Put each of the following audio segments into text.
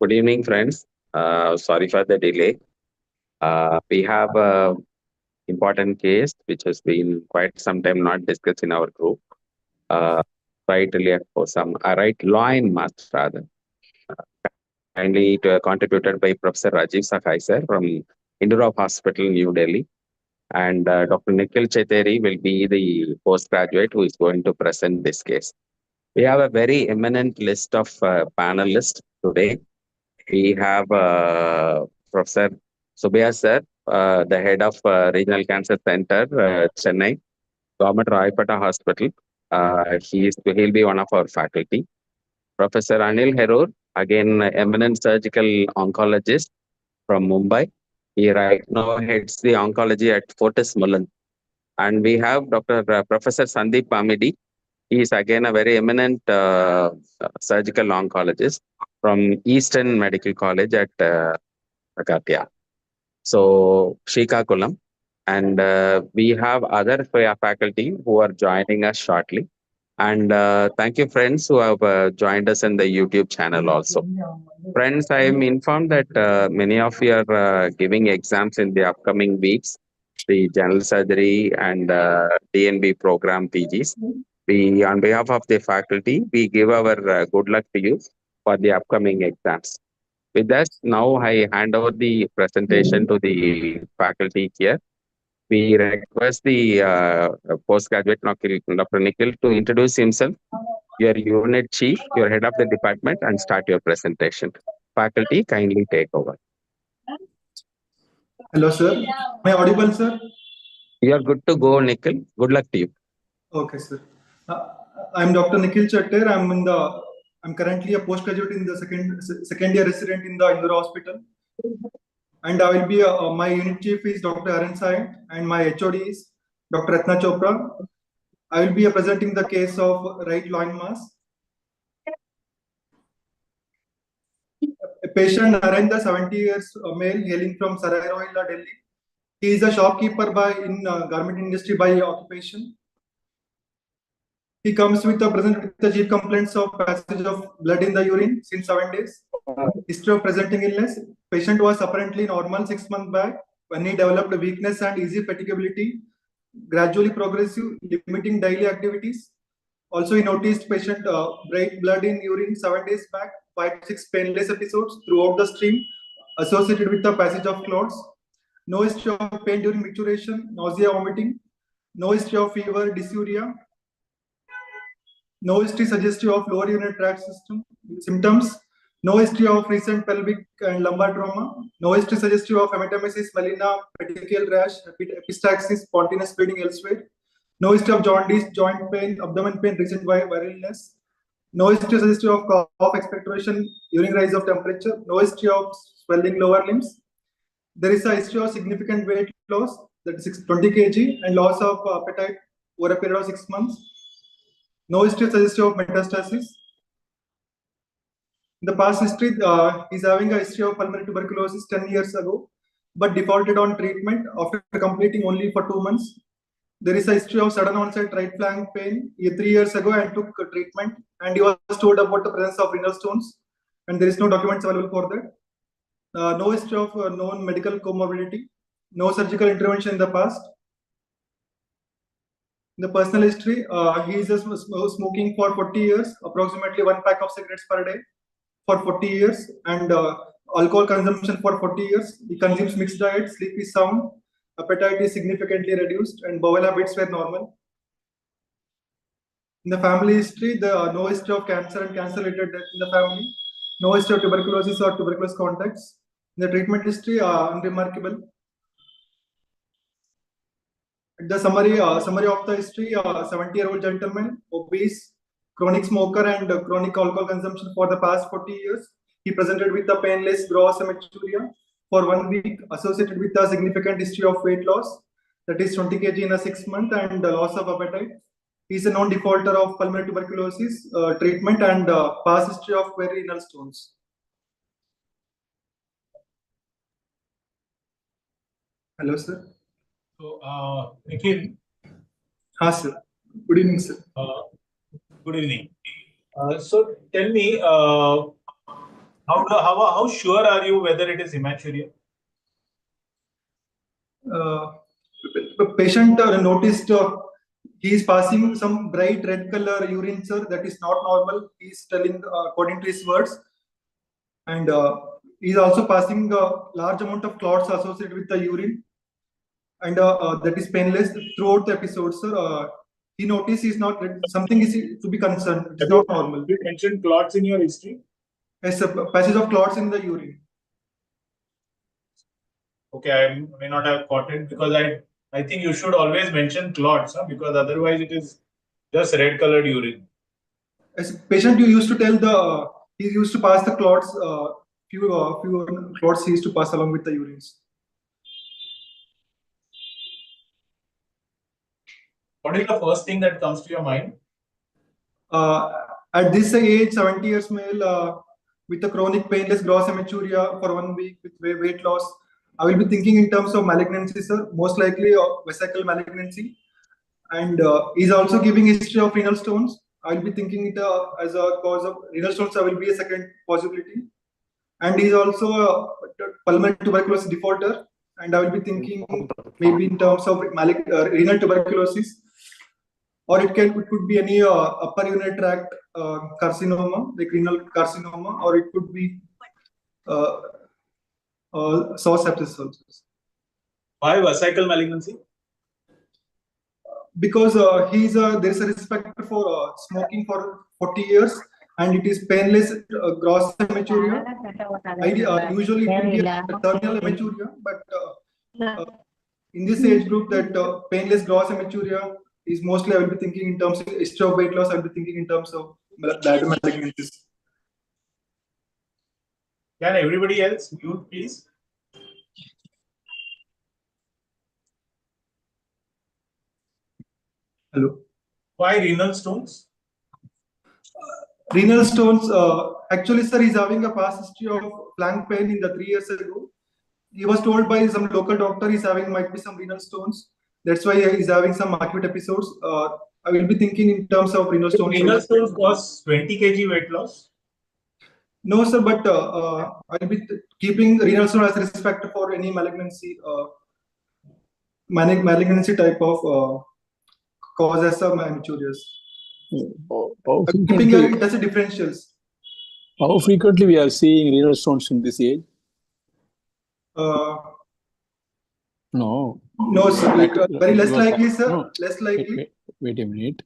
Good evening, friends. Sorry for the delay. We have an important case which has been quite some time not discussed in our group. Uh, Loin must rather. Kindly contributed by Professor Rajiv Sakai sir from Indira Hospital, New Delhi. And Dr. Nikhil Cheteri will be the postgraduate who is going to present this case. We have a very eminent list of panelists today. We have Professor Subbiya sir, the head of Regional Cancer Center, Chennai, Government Raipata Hospital. He'll be one of our faculty. Professor Anil Herur, again, eminent surgical oncologist from Mumbai. He right now heads the oncology at Fortis Mulund. And we have Dr. Professor Sandeep Pamidi. He is again a very eminent surgical oncologist from Eastern Medical College at Agatia. So, Srikakulam. And we have other faculty who are joining us shortly. And thank you, friends, who have joined us in the YouTube channel also. Friends, I am informed that many of you are giving exams in the upcoming weeks, the general surgery and DNB program PGs. We, on behalf of the faculty, we give our good luck to you for the upcoming exams. With that, now I hand over the presentation to the faculty here. We request the postgraduate Dr. Nikhil to introduce himself, your unit chief, your head of the department, and start your presentation. Faculty, kindly take over. Hello, sir. Am I audible, sir? You are good to go, Nikhil. Good luck to you. Okay, sir. I'm Dr. Nikhil Chattar. I'm currently a postgraduate in the second year resident in the Indira Hospital. And I will be my unit chief is Dr. Arun Sai, and my HOD is Dr. Ratna Chopra. I will be presenting the case of right loin mass. A patient Narendra, 70 years male, hailing from Sarai Rohilla, Delhi. He is a shopkeeper in garment industry by occupation. He comes with the chief complaints of passage of blood in the urine since 7 days. History of presenting illness. Patient was apparently normal 6 months back when he developed weakness and easy fatigability, gradually progressive, limiting daily activities. Also, he noticed patient bright blood in urine 7 days back, 5 to 6 painless episodes throughout the stream associated with the passage of clots. No history of pain during micturition, nausea, vomiting. No history of fever, dysuria. No history suggestive of lower urinary tract system symptoms. No history of recent pelvic and lumbar trauma. No history suggestive of hematemesis, melena, petechial rash, epistaxis, spontaneous bleeding elsewhere. No history of jaundice, joint pain, abdomen pain, recent viral illness. No history suggestive of cough, expectoration, urine rise of temperature. No history of swelling lower limbs. There is a history of significant weight loss, that is 20 kg, and loss of appetite over a period of 6 months. No history suggestive of metastasis. In the past history, he's having a history of pulmonary tuberculosis 10 years ago, but defaulted on treatment after completing only for 2 months. There is a history of sudden onset right flank pain 3 years ago and took treatment, and he was told about the presence of renal stones, and there is no documents available for that. No history of known medical comorbidity, no surgical intervention in the past. In the personal history, he is smoking for 40 years, approximately 1 pack of cigarettes per day for 40 years, and alcohol consumption for 40 years. He consumes mixed diet, sleep is sound, appetite is significantly reduced, and bowel habits were normal. In the family history, no history of cancer and cancer-related death in the family, no history of tuberculosis or tuberculosis contacts. In the treatment history, unremarkable. The summary of the history: 70-year-old gentleman, obese, chronic smoker, and chronic alcohol consumption for the past 40 years. He presented with a painless gross hematuria for 1 week, associated with a significant history of weight loss, that is 20 kg in a 6 month, and loss of appetite. He is a known defaulter of pulmonary tuberculosis treatment and past history of very renal stones. Hello, sir. So, Nikhil. Sir. Good evening, sir. Good evening. So tell me, how sure are you whether it is hematuria? The patient noticed he is passing some bright red color urine, sir. That is not normal. He is telling according to his words, and he is also passing a large amount of clots associated with the urine, and that is painless throughout the episode, sir. He noticed is not something is to be concerned. It's not normal. You mentioned clots in your history. Yes, sir. Passage of clots in the urine. Okay, I may not have caught it because I think you should always mention clots, because otherwise it is just red colored urine. As a patient, you used to tell he used to pass the clots. Few clots he used to pass along with the urines. What is the first thing that comes to your mind? At this age, 70 years male, with a chronic painless gross hematuria for 1 week with weight loss, I will be thinking in terms of malignancy, sir. Most likely vesical malignancy, and he's also giving history of renal stones. I will be thinking it as a cause of renal stones. I will be a second possibility, and he's also a pulmonary tuberculosis defaulter, and I will be thinking maybe in terms of renal tuberculosis. Or it could be any upper urinary tract carcinoma, like renal carcinoma, or it could be source sepsis also. Why vesical malignancy? Because there is a respect for smoking for 40 years, and it is painless gross hematuria. Usually it will be a terminal hematuria, but in this age group, that painless gross hematuria is mostly, I will be thinking in terms of history of weight loss. I will be thinking in terms of bladder malignancies. Can everybody else mute, please? Hello. Why renal stones? Renal stones, actually, sir, he's having a past history of flank pain in the 3 years ago. He was told by some local doctor he's having might be some renal stones. That's why he's having some acute episodes. I will be thinking in terms of renal stones. Renal stones cause 20 kg weight loss? No, sir, but I'll be keeping renal stone as respect for any malignancy, malignancy type of causes of hematurias. Keeping it as a differentials. How frequently we are seeing renal stones in this age? No. No, sir. Like, very less likely, sir. No. Less likely. Wait a minute.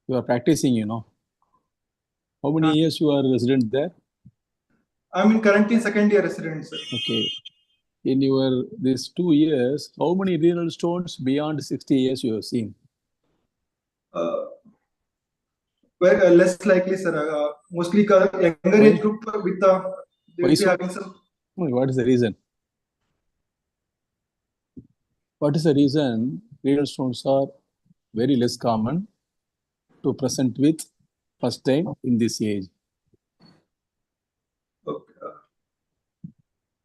You are practicing, How many years you are resident there? I'm currently second-year resident, sir. Okay. In these 2 years, how many renal stones beyond 60 years you have seen? Less likely, sir. Mostly younger age group with they will be having some. What is the reason? What is the reason renal stones are very less common to present with first time in this age?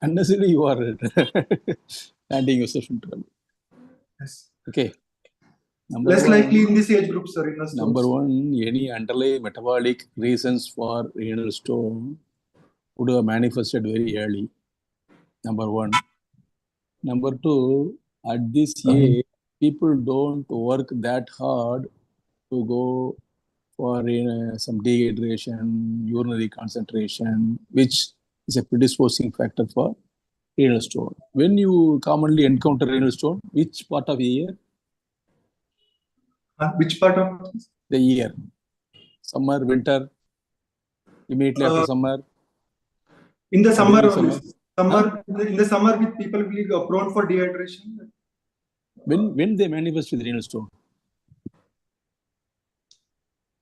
Unnecessarily, you are adding yourself into it. Yes. Okay. Number Less one, likely in this age group, sir. Renal stones. number one, any underlying metabolic reasons for renal stone would have manifested very early. Number one. Number two, at this age, people don't work that hard to go for some dehydration, urinary concentration, which is a predisposing factor for renal stone. When you commonly encounter renal stone, which part of the year? Which part of this? The year. Summer, winter, immediately after summer. In the summer During only. summer. Summer, in the summer, with people will be prone for dehydration. When they manifest with renal stone?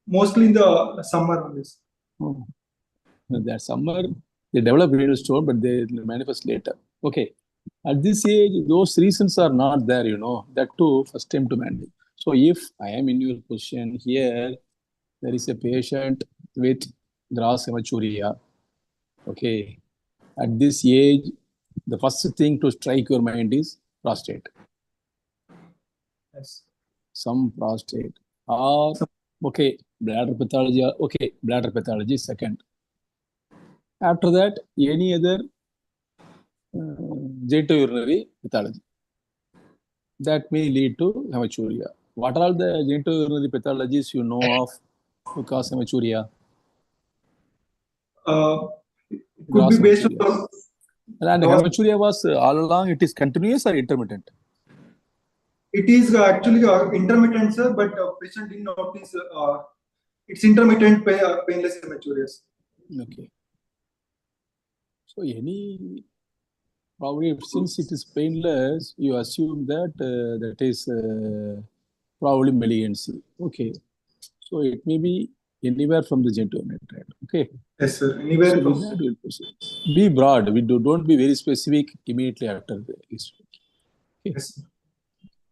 Mostly in the summer only. Oh. That summer, they develop renal stone, but they manifest later. Okay. At this age, those reasons are not there, that too, first time to manage. So if I am in your position here, there is a patient with gross hematuria. Okay. At this age, the first thing to strike your mind is prostate. Yes. Some prostate. Or, okay, bladder pathology. Okay, bladder pathology second. After that, any other genitourinary pathology that may lead to hematuria. What are all the genitourinary pathologies you know of to cause hematuria? It could Gross be based hematuria. on And gross- hematuria was all along, it is continuous or intermittent? it is actually intermittent, sir, but patient didn't notice it's intermittent painless hematuria. Okay. So probably since it is painless, you assume that that is probably malignancy. Okay. So it may be anywhere from the genitourinary tract. Okay. Yes, sir. Anywhere So from with that, we'll proceed. Be broad. Don't be very specific immediately after the history. Okay. yes, sir.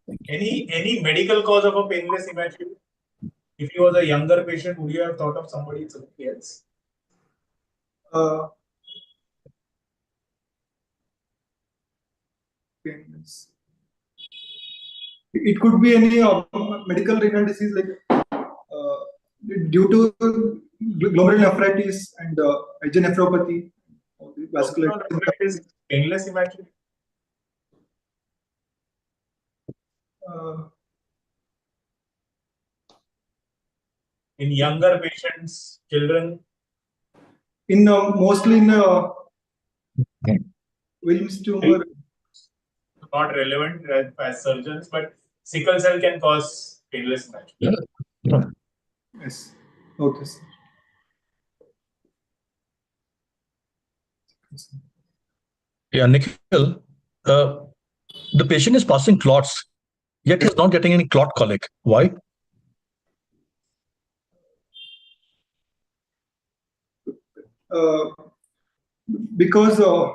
Thank you. Any medical cause of a painless hematuria? If you was a younger patient, would you have thought of somebody else? Painless. It could be any medical renal disease like due to glomerulonephritis and IgA nephropathy, vascular. Is painless hematuria? In younger patients, children? In mostly in Wilms tumor. Not relevant as surgeons, but sickle cell can cause painless hematuria. Yes. Okay, sir. Yeah, Nikhil, the patient is passing clots, yet he's not getting any clot colic. Why? Because the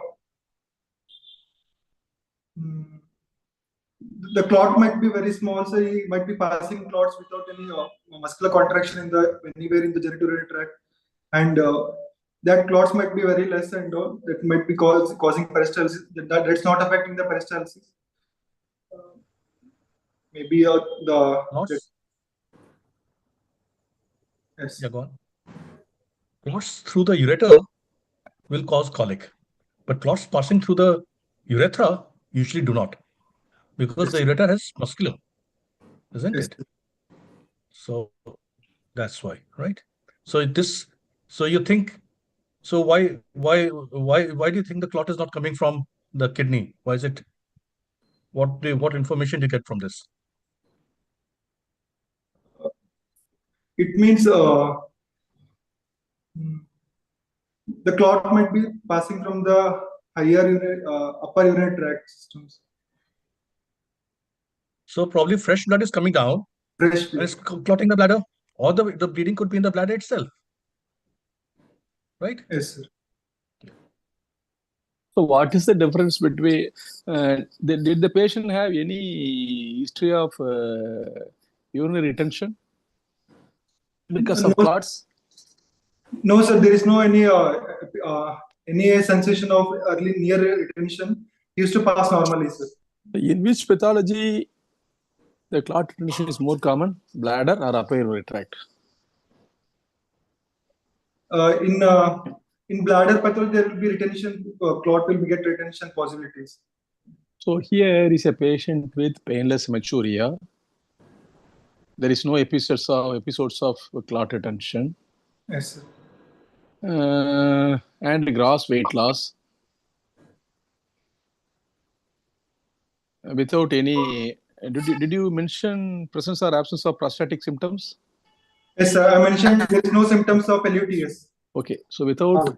clot might be very small, so he might be passing clots without any muscular contraction in the anywhere in the genitourinary tract, and that clots might be very less, and that might be causing peristalsis. That's not affecting the peristalsis. Maybe Clots? yes. Yeah, go on. Clots through the ureter will cause colic, but clots passing through the urethra usually do not, because the ureter has musculum, isn't Yes. it? So that's why, right? So you think, so why do you think the clot is not coming from the kidney? Why is it? What information do you get from this? It means the clot might be passing from the upper urinary tract systems. So probably fresh blood is coming down Fresh and it's blood. clotting the bladder, or the bleeding could be in the bladder itself, right? Yes, sir. So what is the difference between, did the patient have any history of urinary retention because of No, clots? no, sir. There is no any sensation of early near retention, he used to pass normally, sir. In which pathology the clot retention is more common, bladder or upper urinary tract? In bladder pathology, there will be retention, clot will get retention possibilities. So here is a patient with painless hematuria. There is no episodes of clot retention Yes, sir. and gross weight loss without any. Did you mention presence or absence of prostatic symptoms? Yes, sir. I mentioned there is no symptoms of LUTS. Okay, so without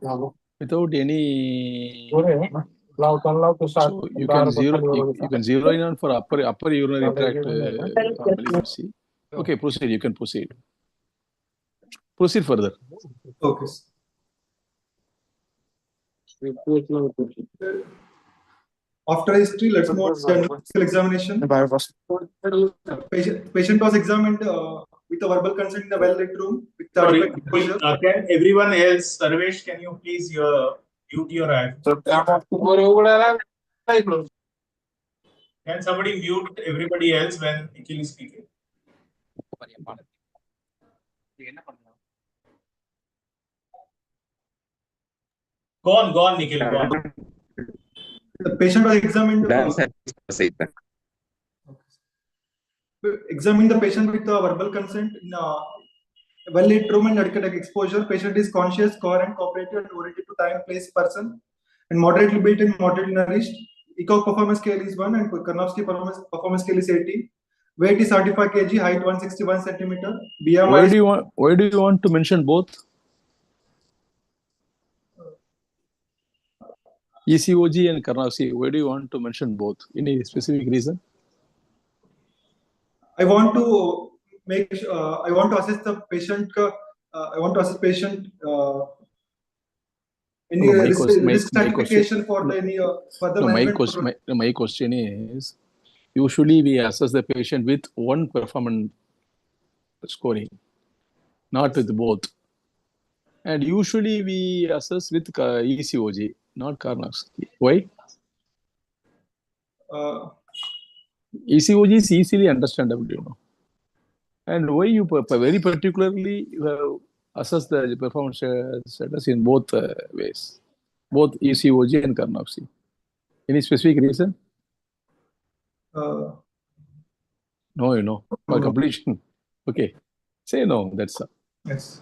any, so you can zero in on for upper urinary tract malignancy. Okay, proceed. You can proceed. Proceed further. Okay. After history, let's move on to general physical examination. Patient was examined with a verbal consent in a well-lit room with Sorry, exposure. can everyone else, Sarvesh, can you please mute your eye? Can somebody mute everybody else when Nikhil is speaking? Go on, Nikhil, go on. The patient was examined. Examine the patient with a verbal consent in a well-lit room and adequate exposure. Patient is conscious, coherent, cooperative, and oriented to time, place, person, and moderately built and moderately nourished. ECOG performance scale is 1 and Karnofsky performance scale is 80. Weight is 35 kg, height 161 centimeter. BMI. Why do you want to mention both? ECOG and Karnofsky. Why do you want to mention both? Any specific reason? I want to make. I want to assess the patient. I want to assess patient. Any risk stratification for the any further management. My question is, usually we assess the patient with one performance scoring, not with both. And usually we assess with ECOG, not Karnofsky. Why? ECOG is easily understandable, you know. And why you very particularly you have assessed the performance status in both ways, both ECOG and Karnofsky? Any specific reason? No, you know, for completion. Okay, say no. That's yes.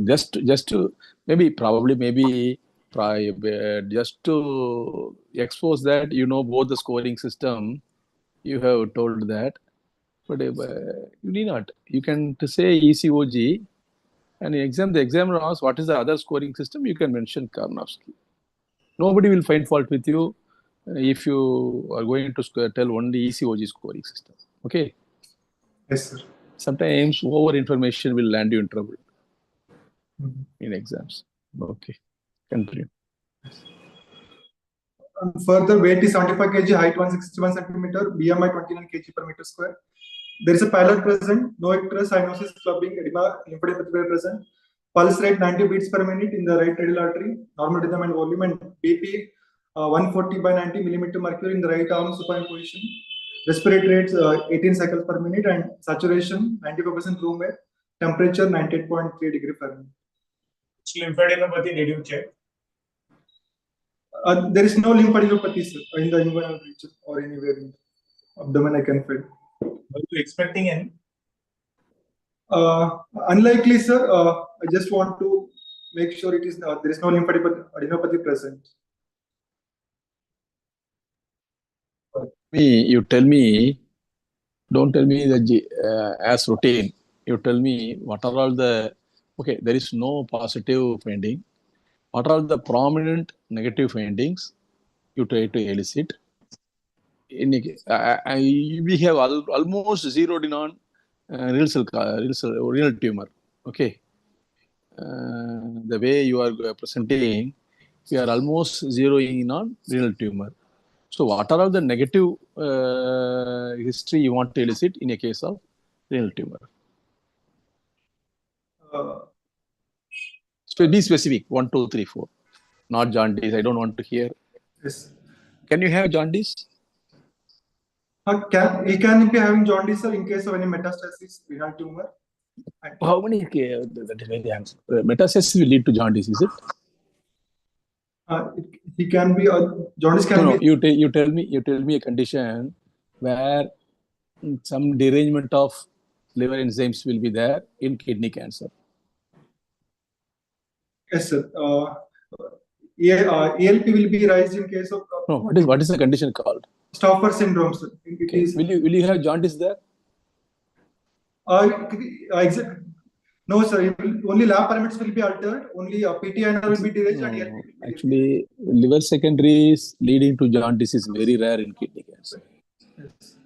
Just to maybe just to expose that you know both the scoring system. You have told that. But you need not. You can to say ECOG, and the examiner asks what is the other scoring system. You can mention Karnofsky. Nobody will find fault with you if you are going to tell only ECOG scoring system. Okay. Yes, sir. Sometimes over information will land you in trouble in exams. Okay, continue. And further, weight is 75 kg, height 161 centimeter, BMI 29 kg per meter square. There is a pallor present, no icterus, cyanosis, clubbing, edema, lymphadenopathy present. Pulse rate 90 beats per minute in the right radial artery, normal rhythm and volume, and BP 140 by 90 millimeter mercury in the right arm supine position. Respiratory rates 18 cycles per minute and saturation 95% room air. Temperature 98.3 degree Fahrenheit. Which lymphadenopathy did you check? There is no lymphadenopathy in the inguinal region or anywhere in the abdomen I can find. Were you expecting any? Unlikely, sir. I just want to make sure it is there is no lymphadenopathy present. You tell me. Don't tell me that as routine. You tell me what are all the. Okay, there is no positive finding. What are the prominent negative findings you try to elicit? We have almost zeroed in on renal tumor. Okay. The way you are presenting, we are almost zeroing in on renal tumor. So what are all the negative history you want to elicit in a case of renal tumor? Be specific. 1, 2, 3, 4. not jaundice. I don't want to hear. Yes. Can you have jaundice? He can be having jaundice, sir, in case of any metastasis, renal tumor. How many? That is very answer. Metastasis will lead to jaundice, is it? He can be jaundice can No, be. you tell me a condition where some derangement of liver enzymes will be there in kidney cancer. Yes, sir. ELP will be raised in case of. No, what is the condition called? Stauffer syndrome, sir. It Okay. is. Will you have jaundice there? No, sir. Only lab parameters will be altered. Only PTNR will be deranged and ELP will be Actually, liver secondaries leading to jaundice is very rare in kidney cancer. Yes.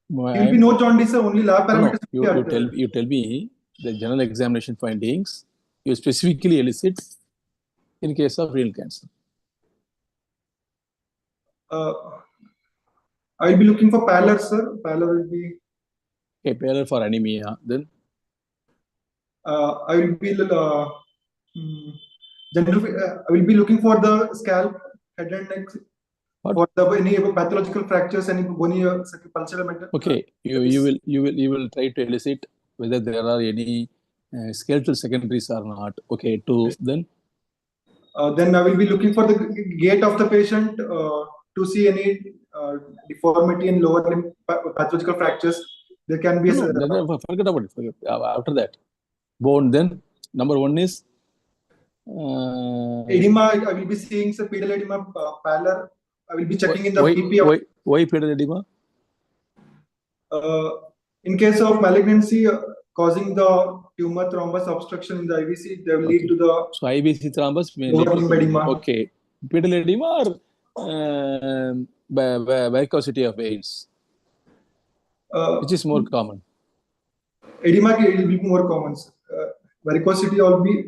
There will be no jaundice, sir. Only lab parameters will be altered. You tell me the general examination findings you specifically elicit in case of renal cancer. I will be looking for pallor, sir. Pallor will be. Okay, pallor for anemia. Then I will be I will be looking for the scalp, head and neck, for any pathological fractures, any bony pulsar matter. Okay, you will try to elicit whether there are any skeletal secondaries or not. Okay, then I will be looking for the gait of the patient to see any deformity in lower limb pathological fractures. There can be forget about it. After that, bone. Then number one is edema. I will be seeing some pedal edema, pallor. I will be checking in the BP. Why pedal edema? In case of malignancy causing the tumor thrombus obstruction in the IVC, they will lead to the. So IVC thrombus may lead to edema. Okay, pedal edema or varicosity of veins, which is more common. Edema will be more common. Varicosity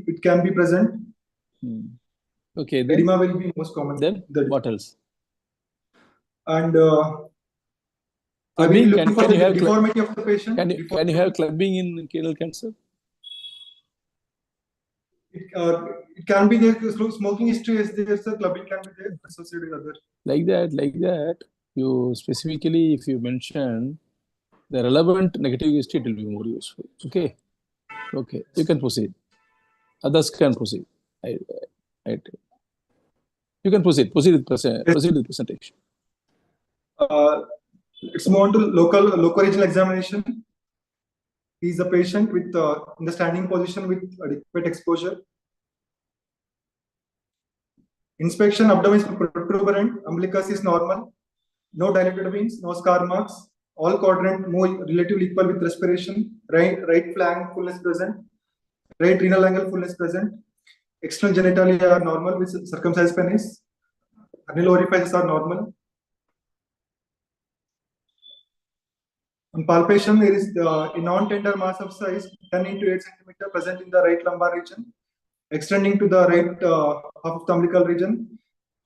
it can be present. Okay, then, edema will be most common. Then what else? And I will be looking for the deformity of the patient. Can you have clubbing in renal cancer? It can be there. Smoking history is there, sir. Clubbing can be there associated with other. Like that. You specifically, if you mention the relevant negative history, it will be more useful. Okay, you can proceed. Others can proceed. You can proceed. Proceed with presentation. Let's move on to local regional examination. He is a patient with in the standing position with adequate exposure. Inspection: abdomen is protuberant, umbilicus is normal, no dilated veins, no scar marks, all quadrant move relatively equal with respiration, right flank fullness present, right renal angle fullness present, external genitalia are normal with circumcised penis, anal orifices are normal. On palpation, there is a non-tender mass of size 10 into 8 cm present in the right lumbar region, extending to the right half of the umbilical region,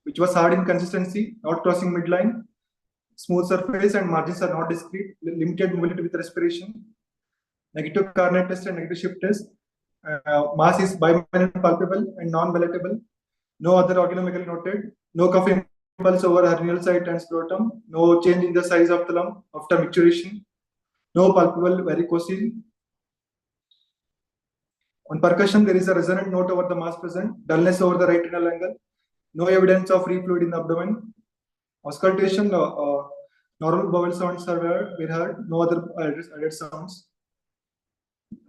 which was hard in consistency, not crossing midline, smooth surface and margins are not discrete, limited mobility with respiration, negative Carnet test and negative shift test. Mass is biminor palpable and non-palatable, no other organomegaly noted, no cuff impulse over hernial site and scrotum, no change in the size of the lump after micturition, no palpable varicocele. On percussion, there is a resonant note over the mass present, dullness over the right renal angle, no evidence of free fluid in the abdomen. Auscultation, normal bowel sounds are heard, no other added sounds.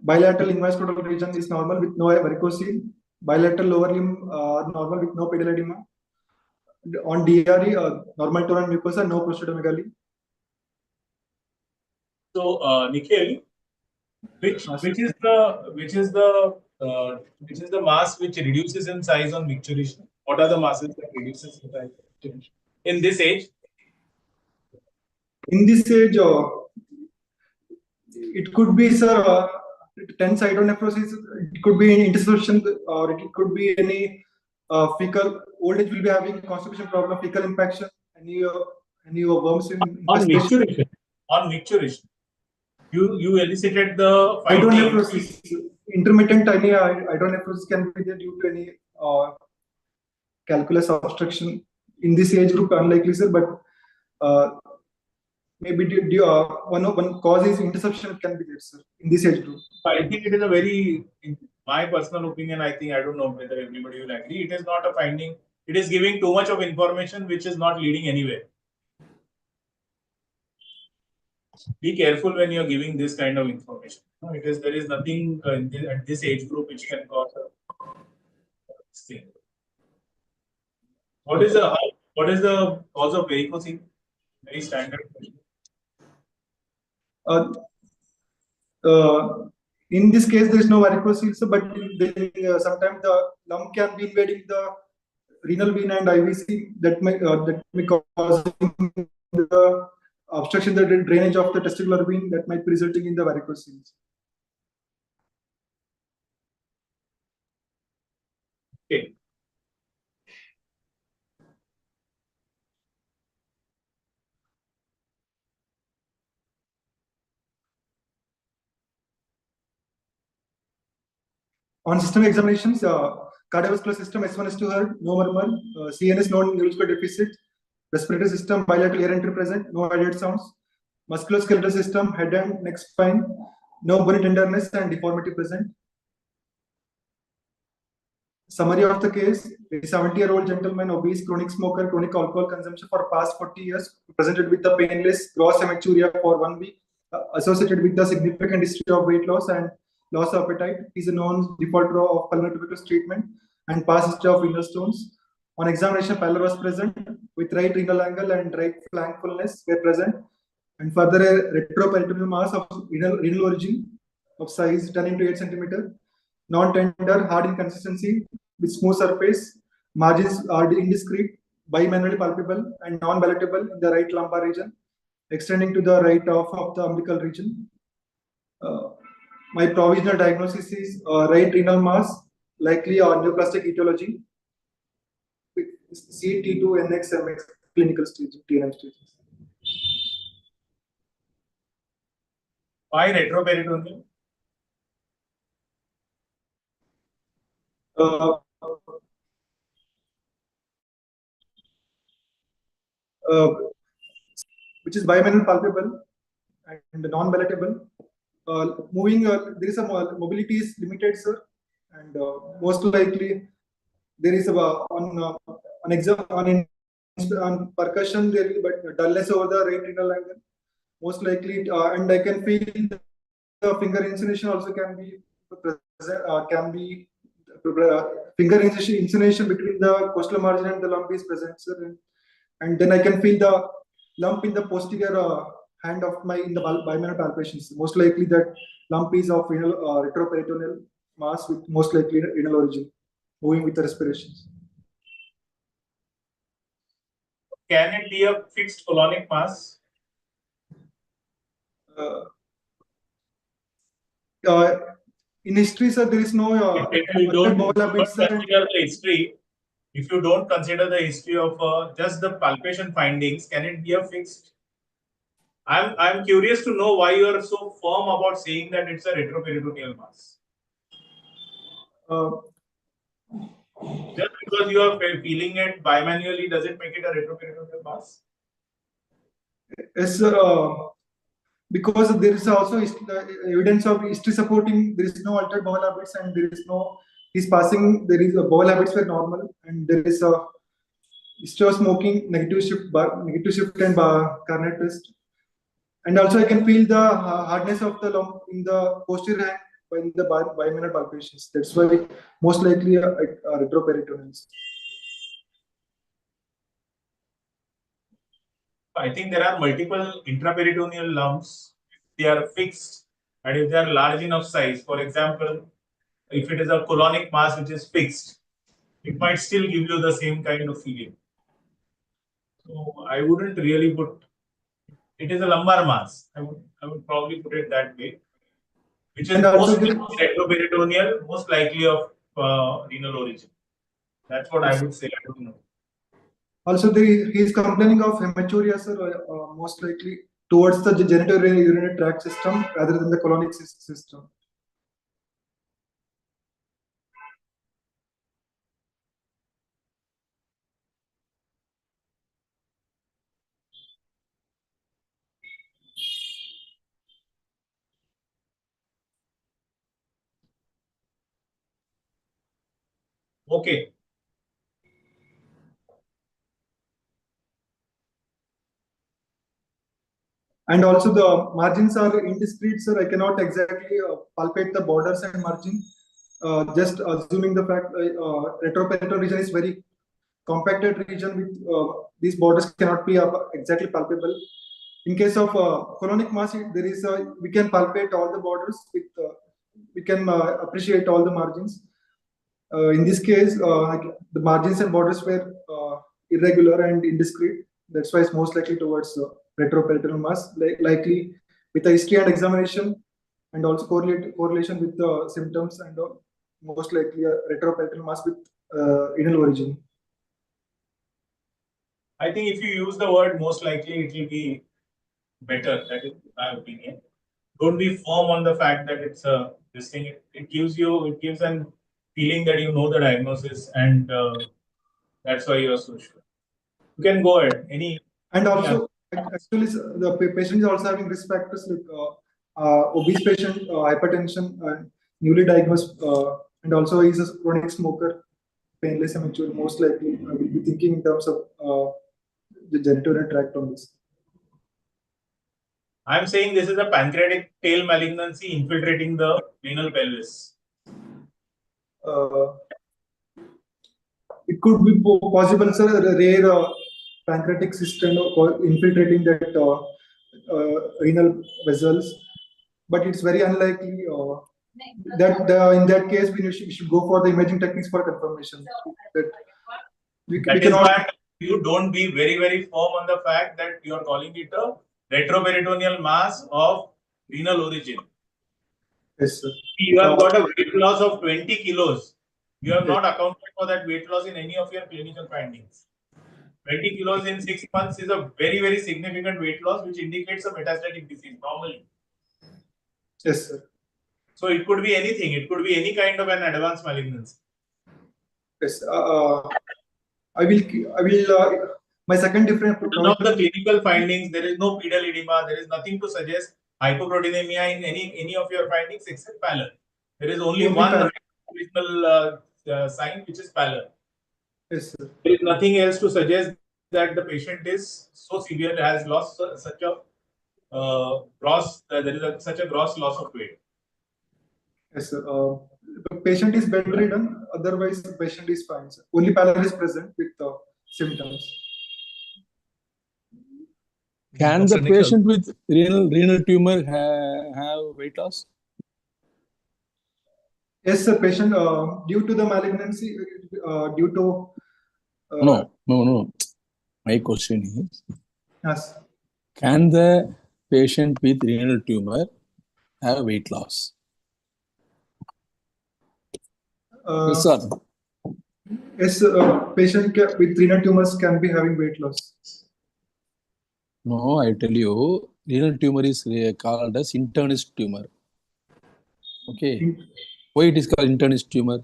Bilateral inguinal region is normal with no varicocele. Bilateral lower limb normal with no pedal edema. On DRE, normal tone and mucosa, no prostatomegaly. So, Nikhil, which is the mass which reduces in size on micturition? What are the masses that reduces in size in this age? In this age, it could be, sir, tense hydronephrosis. It could be in interstitial, or it could be any fecal. Old age will be having constipation problem, fecal impaction, any worms in on micturition. On micturition, you elicited the hydronephrosis. Intermittent hydronephrosis can be there due to any calculus obstruction in this age group, unlikely, sir, but maybe one cause is interception can be there, sir, in this age group. I think it is a very, in my personal opinion, I don't know whether everybody will agree. It is not a finding. It is giving too much of information which is not leading anywhere. Be careful when you are giving this kind of information. No, there is nothing at this age group which can cause this thing. What is the cause of varicocele? Very standard question. In this case, there is no varicocele, but sometimes the lump can be invading the renal vein and IVC that may cause the obstruction, the drainage of the testicular vein that might be resulting in the varicoceles. Okay. On system examinations, cardiovascular system S1 S2 heard, no murmur, CNS non neurological deficit, respiratory system bilateral ear entry present, no idiot sounds, musculoskeletal system head and neck spine, no bony tenderness and deformity present. Summary of the case: a 70-year-old gentleman, obese, chronic smoker, chronic alcohol consumption for past 40 years, presented with a painless gross hematuria for 1 week, associated with the significant history of weight loss and loss of appetite. He is a known defaulter of pulmonary tuberculosis treatment and past history of renal stones. On examination, pallor was present with right renal angle and right flank fullness were present, and further a retroperitoneal mass of renal origin of size 10 into 8 centimeter, non-tender, hard in consistency with smooth surface, margins are indiscrete, bimanually palpable and non-palatable in the right lumbar region, extending to the right of the umbilical region. My provisional diagnosis is right renal mass, likely neoplastic etiology, with C, T2, NX, MX clinical stage, TNM stages. Why retroperitoneal? Which is bimanual palpable and non-palatable. Moving, there is a mobility is limited, sir, and most likely there is on percussion there will be dullness over the right renal angle. Most likely, and I can feel the finger insinuation also can be present. Finger insinuation between the costal margin and the lump is present, sir, and then I can feel the lump in the posterior hand of in the bimanual palpations. Most likely that lump is of renal retroperitoneal mass with most likely renal origin, moving with the respirations. Can it be a fixed colonic mass? In history, sir, there is no. If you don't consider the history, if you don't consider the history of just the palpation findings, can it be a fixed? I'm curious to know why you are so firm about saying that it's a retroperitoneal mass. Just because you are feeling it bimanually, does it make it a retroperitoneal mass? Yes, sir. Because there is also evidence of history supporting there is no altered bowel habits and there is no there is a bowel habits were normal and there is a history of smoking, negative shift and Carnet test. And also I can feel the hardness of the lump in the posterior hand in the bimanual palpations. That's why most likely a retroperitoneal. I think there are multiple intraperitoneal lumps. If they are fixed and if they are large enough size, for example, if it is a colonic mass which is fixed, it might still give you the same kind of feeling. So I wouldn't really put it is a lumbar mass. I would probably put it that way, which is mostly retroperitoneal, most likely of renal origin. That's what I would say. I don't know. Also, he is complaining of hematuria, sir, most likely towards the genitourinary tract system rather than the colonic system. Okay. And also the margins are indiscrete, sir. I cannot exactly palpate the borders and margin. Just assuming the fact retroperitoneal region is very compacted region with these borders cannot be exactly palpable. In case of colonic mass, there is we can palpate all the borders with we can appreciate all the margins. In this case, the margins and borders were irregular and indiscrete. That's why it's most likely towards retroperitoneal mass, likely with a history and examination, and also correlation with the symptoms and most likely a retroperitoneal mass with renal origin. I think if you use the word most likely, it will be better. That is my opinion. Don't be firm on the fact that it's this thing. It gives an feeling that you know the diagnosis, and that's why you are so sure. You can go ahead. And also, actually, the patient is also having risk factors like obese patient, hypertension, and newly diagnosed, and also he's a chronic smoker, painless amateur. Most likely, I will be thinking in terms of the genitourinary tract on this. I'm saying this is a pancreatic tail malignancy infiltrating the renal pelvis. It could be possible, sir, a rare pancreatic cyst infiltrating that renal vessels, but it's very unlikely that in that case we should go for the imaging techniques for confirmation. That is why you don't be very firm on the fact that you are calling it a retroperitoneal mass of renal origin. Yes, sir. You have got a weight loss of 20 kilos. You have not accounted for that weight loss in any of your clinical findings. 20 kilos in 6 months is a very significant weight loss, which indicates a metastatic disease normally. Yes, sir. So it could be anything. It could be any kind of an advanced malignancy. Yes. I will. My second different. None of the clinical findings. There is no pedal edema. There is nothing to suggest hypoproteinemia in any of your findings except pallor. There is only one original sign, which is pallor. Yes, sir. There is nothing else to suggest that the patient is so severe, has lost such a such a gross loss of weight. Yes, sir. The patient is bedridden. Otherwise, the patient is fine, sir. Only pallor is present with symptoms. Can the patient with renal tumor have weight loss? Yes, sir. Patient due to the malignancy, due to No. My question is, yes. Can the patient with renal tumor have weight loss? Yes, sir. Yes, patient with renal tumors can be having weight loss. No, I tell you, renal tumor is called as internist tumor. Okay. Why it is called internist tumor?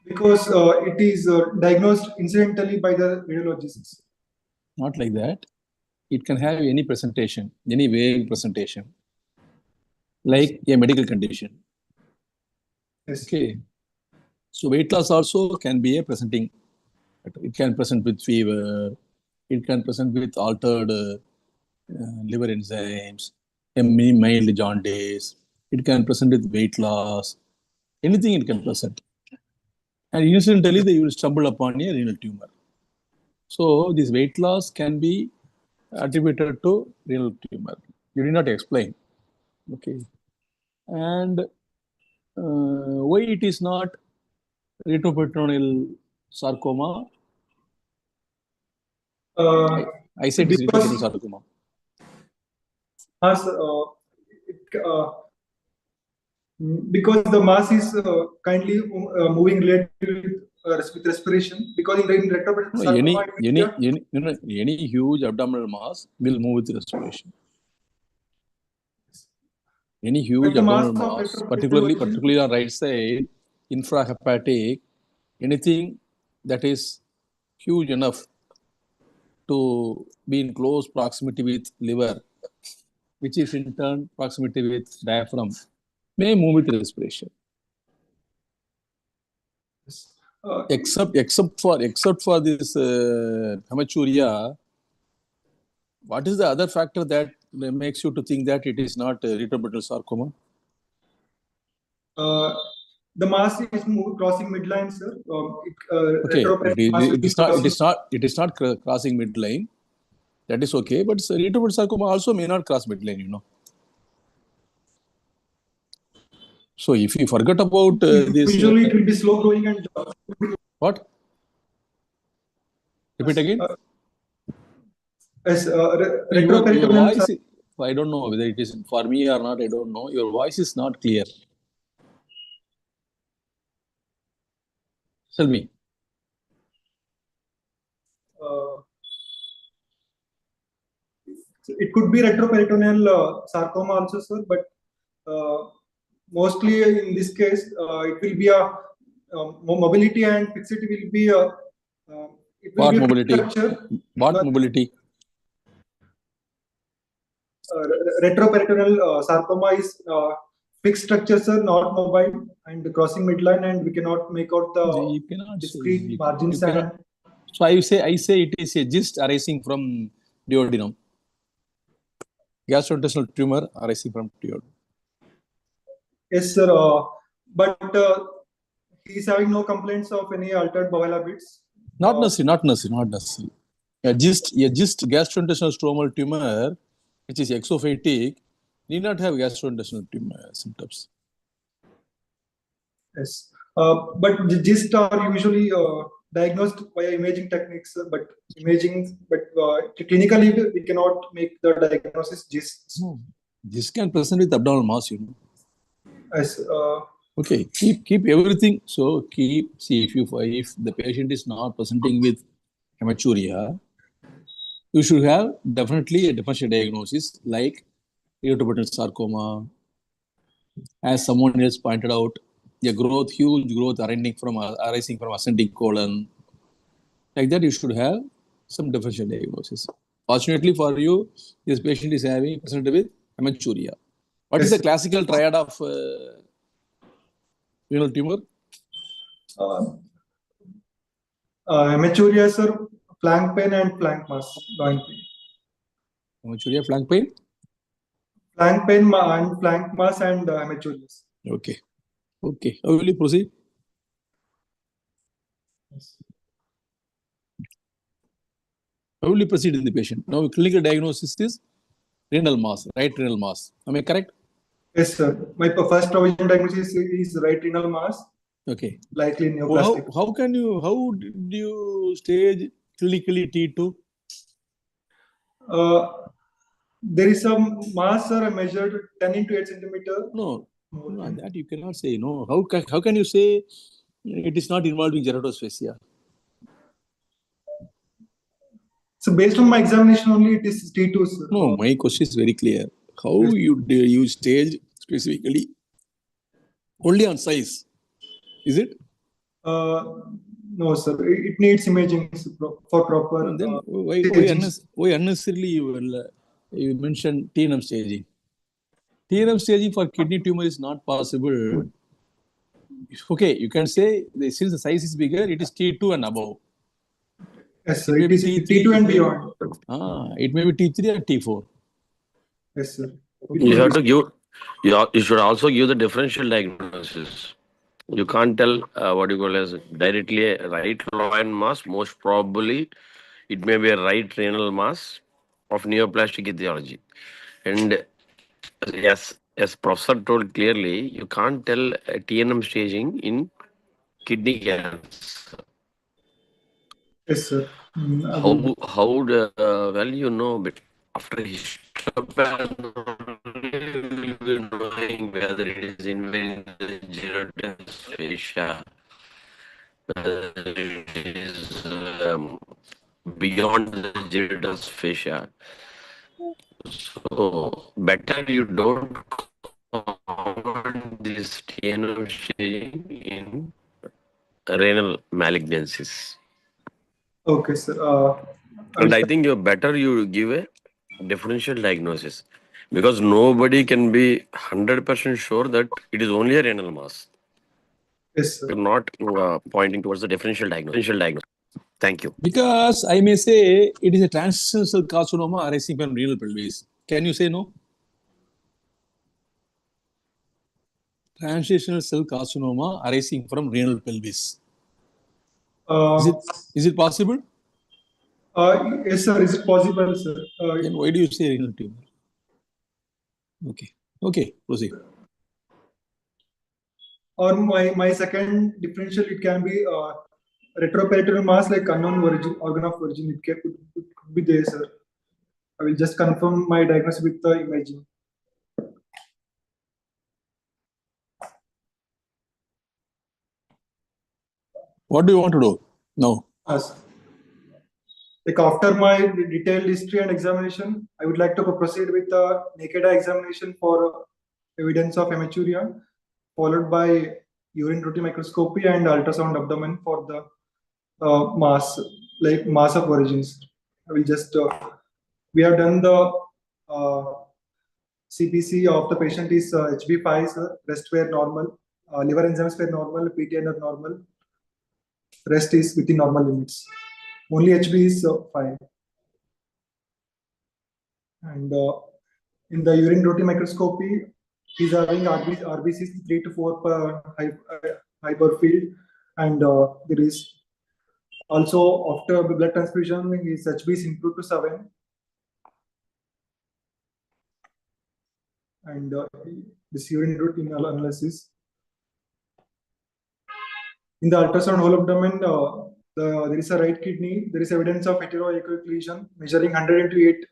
Because it is diagnosed incidentally by the radiologists. Not like that. It can have any presentation, any vague presentation, like a medical condition. Yes. Okay. So weight loss also can be a presenting. It can present with fever. It can present with altered liver enzymes, a mild jaundice. It can present with weight loss. Anything it can present. And incidentally, they will stumble upon a renal tumor. So this weight loss can be attributed to renal tumor. You did not explain. Okay. And why it is not retroperitoneal sarcoma? I said it's retroperitoneal sarcoma. Because the mass is kindly moving relatively with respiration. Because in retroperitoneal sarcoma, any huge abdominal mass will move with respiration. Any huge abdominal mass, particularly on right side, infrahepatic, anything that is huge enough to be in close proximity with liver, which is in turn proximity with diaphragm, may move with respiration. Except for this hematuria, what is the other factor that makes you to think that it is not retroperitoneal sarcoma? The mass is crossing midline, sir. Okay, Retroperitoneal mass will be crossing. it is not crossing midline. That is okay, but retroperitoneal sarcoma also may not cross midline, you know. So if you forget about this, Usually it will be slow growing and what? Repeat again. Yes, Your retroperitoneal. voice, I don't know whether it is for me or not. I don't know. Your voice is not clear. Tell me. It could be retroperitoneal sarcoma also, sir, but mostly in this case, it will be a mobility and fixity will be a. It will What be a mobility? structure. What mobility? Retroperitoneal sarcoma is fixed structure, sir, not mobile and crossing midline, and we cannot make out You the cannot discrete say. margins. You cannot. So I say it is a gist arising from duodenum. Gastrointestinal tumor arising from duodenum. Yes, sir. But he is having no complaints of any altered bowel habits. Not necessarily. A gist gastrointestinal stromal tumor, which is exophatic, need not have gastrointestinal tumor symptoms. Yes. But the GIST are usually diagnosed via imaging techniques, but clinically we cannot make the diagnosis GIST. No. This can present with abdominal mass, you know. Yes. Okay, keep everything. So see if the patient is not presenting with hematuria, you should have definitely a differential diagnosis like retroperitoneal sarcoma. As someone else pointed out, huge growth arising from ascending colon. Like that, you should have some differential diagnosis. Fortunately for you, this patient is presented with hematuria. What is Yes. the classical triad of renal tumor? Hematuria, sir, flank pain and flank mass, loin pain. Hematuria, flank pain? Flank pain and flank mass and hematuria. Okay. How will you proceed? Yes. How will you proceed in the patient? Now, clinical diagnosis is renal mass, right renal mass. Am I correct? Yes, sir. My first provision diagnosis is right renal mass, Okay. likely neoplastic. How did you stage clinically T2? There is some mass, sir, I measured 10 into 8 centimeter. No, that you cannot say. No, how can you say it is not involving geratosphacia? So based on my examination only, it is T2, sir. No, my question is very clear. How you stage specifically only on size? Is it? No, sir. It needs imaging for proper. And then why unnecessarily you mentioned TNM staging? TNM staging for kidney tumor is not possible. Okay, you can say since the size is bigger, it is T2 and above. Yes, sir. It may It be is T3, T2 and beyond. It may be T3 or T4. Yes, sir. You have to give. You should also give the differential diagnosis. You can't tell what you call as directly a right loin mass. Most probably, it may be a right renal mass of neoplastic etiology. And as Professor told clearly, you can't tell a TNM staging in kidney cancer. Yes, sir. Well, you know, but after histopath, we will be knowing whether it is invading the gelatinous fascia, whether it is beyond the gelatinous fascia. So, better you don't comment this TNM staging in renal malignancies. Okay, sir. And I think you give a differential diagnosis because nobody can be 100% sure that it is only a renal mass. Yes, sir. You're not pointing towards the differential diagnosis. Thank you. Because I may say it is a transitional cell carcinoma arising from renal pelvis. Can you say no? Transitional cell carcinoma arising from renal pelvis. Is it possible? Yes, sir. Is it possible, sir? Then why do you say renal tumor? Okay, proceed. Or my second differential, it can be retroperitoneal mass like unknown organ of origin. It could be there, sir. I will just confirm my diagnosis with the imaging. What do you want to do? No. Yes. Like after my detailed history and examination, I would like to proceed with the naked eye examination for evidence of hematuria, followed by urine routine microscopy and ultrasound abdomen for the mass, like mass of origins. I will just, we have done the CPC of the patient is HB5, sir. Rest were normal, liver enzymes were normal, PTN are normal, rest is within normal limits. Only HB is fine. And in the urine routine microscopy, he's having RBCs 3 to 4 per hyper field, and there is also after blood transfusion, his HB is improved to 7, and this urine routine analysis. In the ultrasound whole abdomen, there is a right kidney. There is evidence of heteroechoic lesion measuring 100 into 8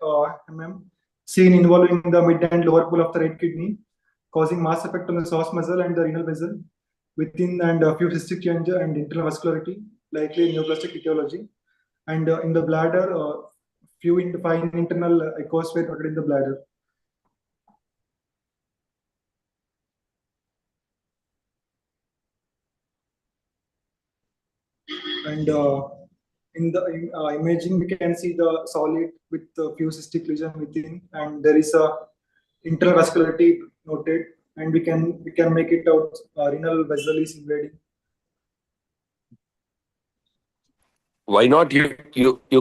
mm, seen involving the mid and lower pole of the right kidney, causing mass effect on the psoas muscle and the renal vessel within, and a few cystic change and internal vascularity, likely neoplastic etiology. And in the bladder, few fine internal echoes were noted in the bladder. And in the imaging, we can see the solid with the few cystic lesion within, and there is a internal vascularity noted, and we can make it out. Renal vessel is invading. Why not you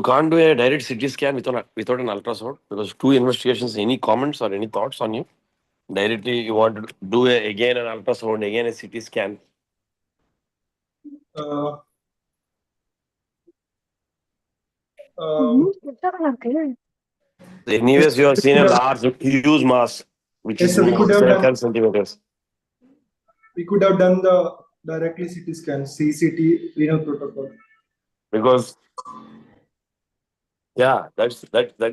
can't do a direct CT scan without an ultrasound, because two investigations. Any comments or any thoughts on you? Directly you want to do again an ultrasound, again a CT scan. Anyways, you have seen a large, huge mass, which Yes, is sir, we could have 10 centimeters. We could have done the directly CT scan, CCT renal protocol. Because yeah, that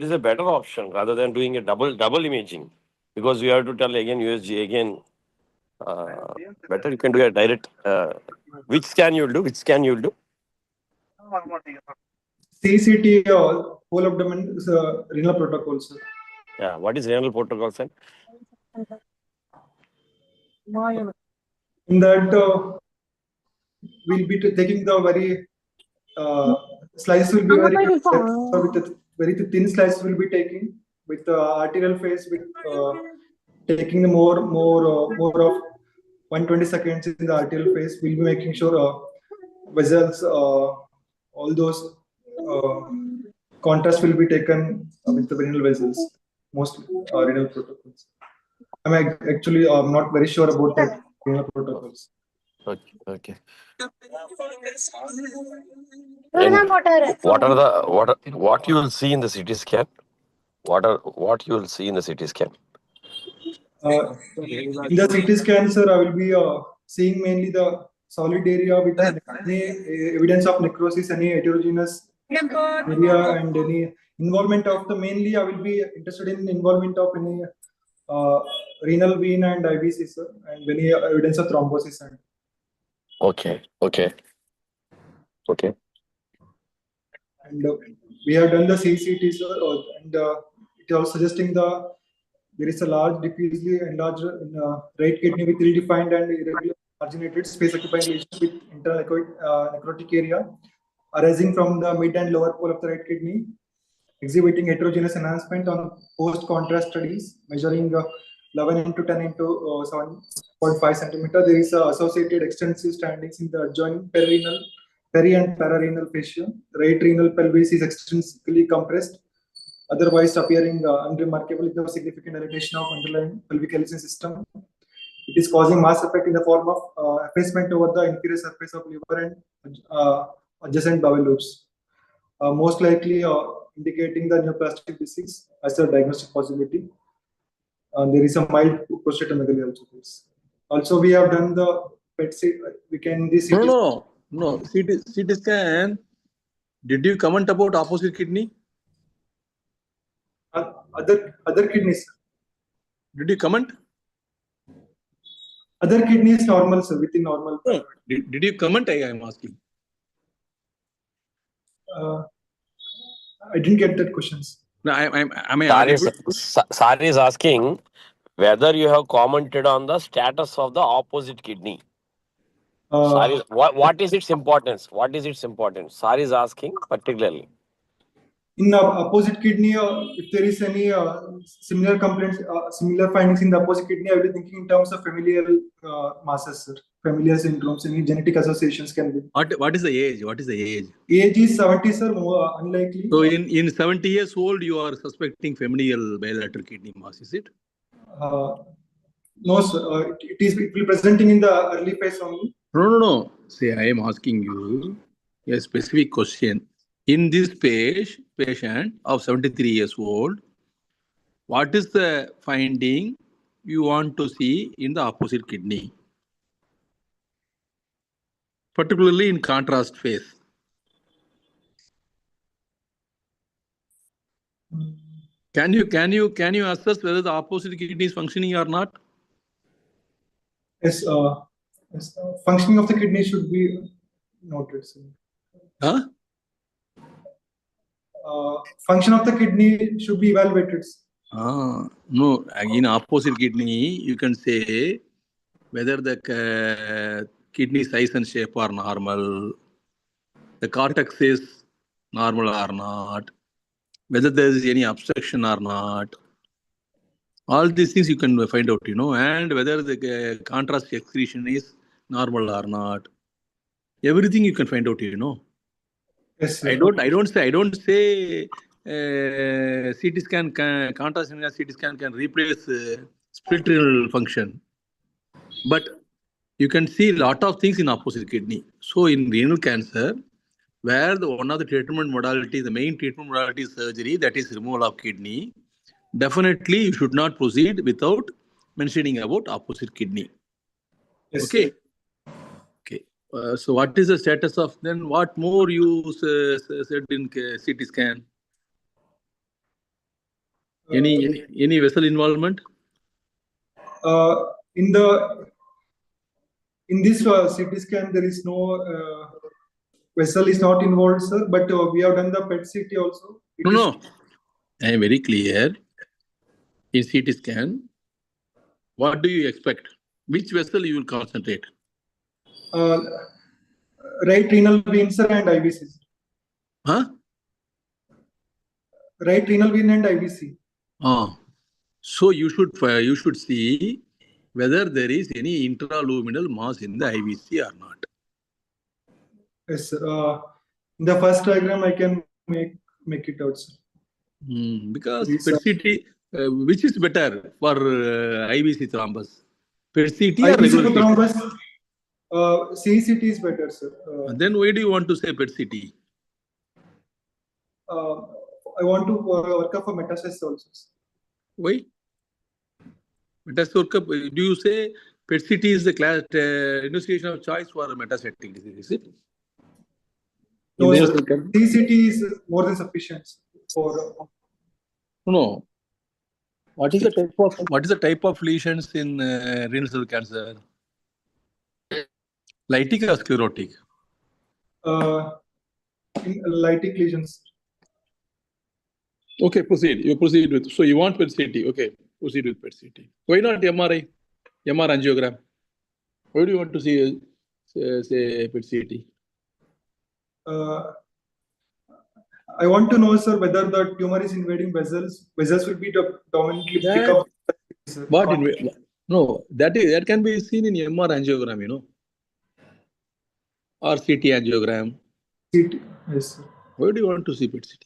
is a better option rather than doing a double imaging, because you have to tell again USG again. Better you can do a direct. Which scan you'll do? Which scan you'll do? CCT whole abdomen is renal protocol, sir. Yeah. What is renal protocol, sir? In that, we'll be taking the very slice will be very thin slice will be taking with the arterial phase with taking the more of 120 seconds in the arterial phase. We'll be making sure vessels, all those contrast will be taken with the renal vessels, mostly renal protocols. I'm actually not very sure about the renal protocols. Okay. And what you will see in the CT scan? What you will see in the CT scan? In the CT scan, sir, I will be seeing mainly the solid area with any evidence of necrosis, any heterogeneous area, and any involvement of the, mainly I will be interested in involvement of any renal vein and IVC, sir, and any evidence of thrombosis. And Okay. And we have done the CCT, sir, and it was suggesting there is a large diffusely enlarged right kidney with ill-defined and irregular marginated space occupying lesion with internal necrotic area arising from the mid and lower pole of the right kidney, exhibiting heterogeneous enhancement on post-contrast studies, measuring 11 into 10 into 7.5 centimeter. There is associated extensive standings in the adjoining peri and pararenal fascia. Right renal pelvis is extrinsically compressed, otherwise appearing unremarkable with no significant irritation of underlying pelvic Ellison system. It is causing mass effect in the form of effacement over the inferior surface of liver and adjacent bowel loops, most likely indicating the neoplastic disease as a diagnostic possibility. There is a mild prostatomegaly also. Also, we have done the PET CT. We can this. No. CT scan. Did you comment about opposite kidney? Other kidneys. Did you comment? Other kidneys normal, sir, within normal. No. Did you comment? I am asking. I didn't get that questions. No, am I audible? Sari is asking whether you have commented on the status of the opposite kidney. Sari, what is its importance? What is its importance? Sari is asking particularly. In the opposite kidney, if there is any similar complaints, similar findings in the opposite kidney, I will be thinking in terms of familial masses, sir. Familial syndromes, any genetic associations can be. What is the age? What is the age? Age is 70, sir, more unlikely. So in 70 years old, you are suspecting familial bilateral kidney mass, is it? No, sir. It will be presenting in the early phase only. No. See, I am asking you a specific question. In this patient of 73 years old, what is the finding you want to see in the opposite kidney? Particularly in contrast phase. Can you assess whether the opposite kidney is functioning or not? Yes, functioning of the kidney should be noted, sir. Huh? Function of the kidney should be evaluated. No, in opposite kidney, you can say whether the kidney size and shape are normal, the cortex is normal or not, whether there is any obstruction or not. All these things you can find out, and whether the contrast excretion is normal or not. Everything you can find out, Yes, sir. I don't say CT scan contrast CT scan can replace split renal function, but you can see a lot of things in opposite kidney. So in renal cancer, where one of the treatment modality, the main treatment modality is surgery, that is removal of kidney, definitely you should not proceed without mentioning about opposite kidney. Yes, okay. sir. Okay. So what is the status of then? What more you said in CT scan? Any vessel involvement? In this CT scan, there is no vessel is not involved, sir. But we have done the PET CT also. No. I am very clear. In CT scan, what do you expect? Which vessel you will concentrate? Right renal vein, sir, and IVC. Huh? Right renal vein and IVC. So you should see whether there is any intraluminal mass in the IVC or not. Yes, sir. In the first diagram, I can make it out, sir. Because PET CT, which is better for IVC thrombus? PET CT or regular CT? Thrombus, CCT is better, sir. Then why do you want to say PET CT? I want to work up for metastasis also. Why? Metastasis workup, do you say PET CT is the class investigation of choice for metastatic disease, is it? No, sir. CCT is more than sufficient for. No. What is the type of lesions in renal cell cancer? Lytic or sclerotic? Lytic lesions. Okay, proceed. You proceed with. So you want PET CT. Okay, proceed with PET CT. Why not MRI? MR angiogram. Why do you want to see say PET CT? I want to know, sir, whether the tumor is invading vessels. Vessels will be dominantly pick up. sir. What no, that can be seen in MR angiogram, you know, or CT angiogram. CT, yes, sir. Why do you want to see PET-CT?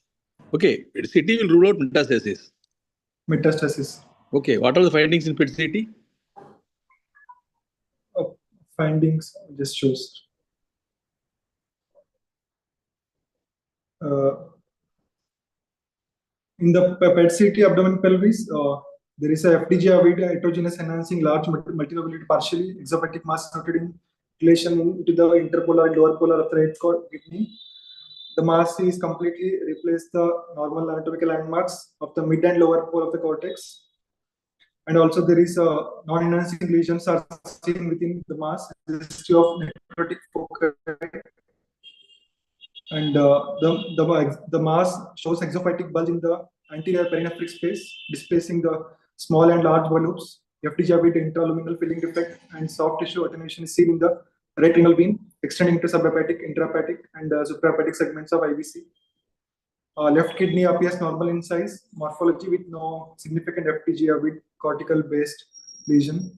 Okay, PET-CT will rule out metastasis. Metastasis. Okay, what are the findings in PET-CT? Findings just shows. In the PET-CT abdomen pelvis, there is a FDG-avid heterogeneous enhancing large multilobulated partially exophatic mass noted in relation into the interpolar and lower polar of the right kidney. The mass is completely replaced the normal anatomical landmarks of the mid and lower pole of the cortex. And also there is a non-enhancing lesions are seen within the mass, history of necrotic foci. And the mass shows exophytic bulge in the anterior perinephric space, displacing the small and large volutes. FDG-avid intraluminal filling defect and soft tissue attenuation is seen in the right renal vein, extending to subhepatic, intrahepatic, and suprahepatic segments of IVC. Left kidney appears normal in size, morphology with no significant FDG-avid cortical-based lesion.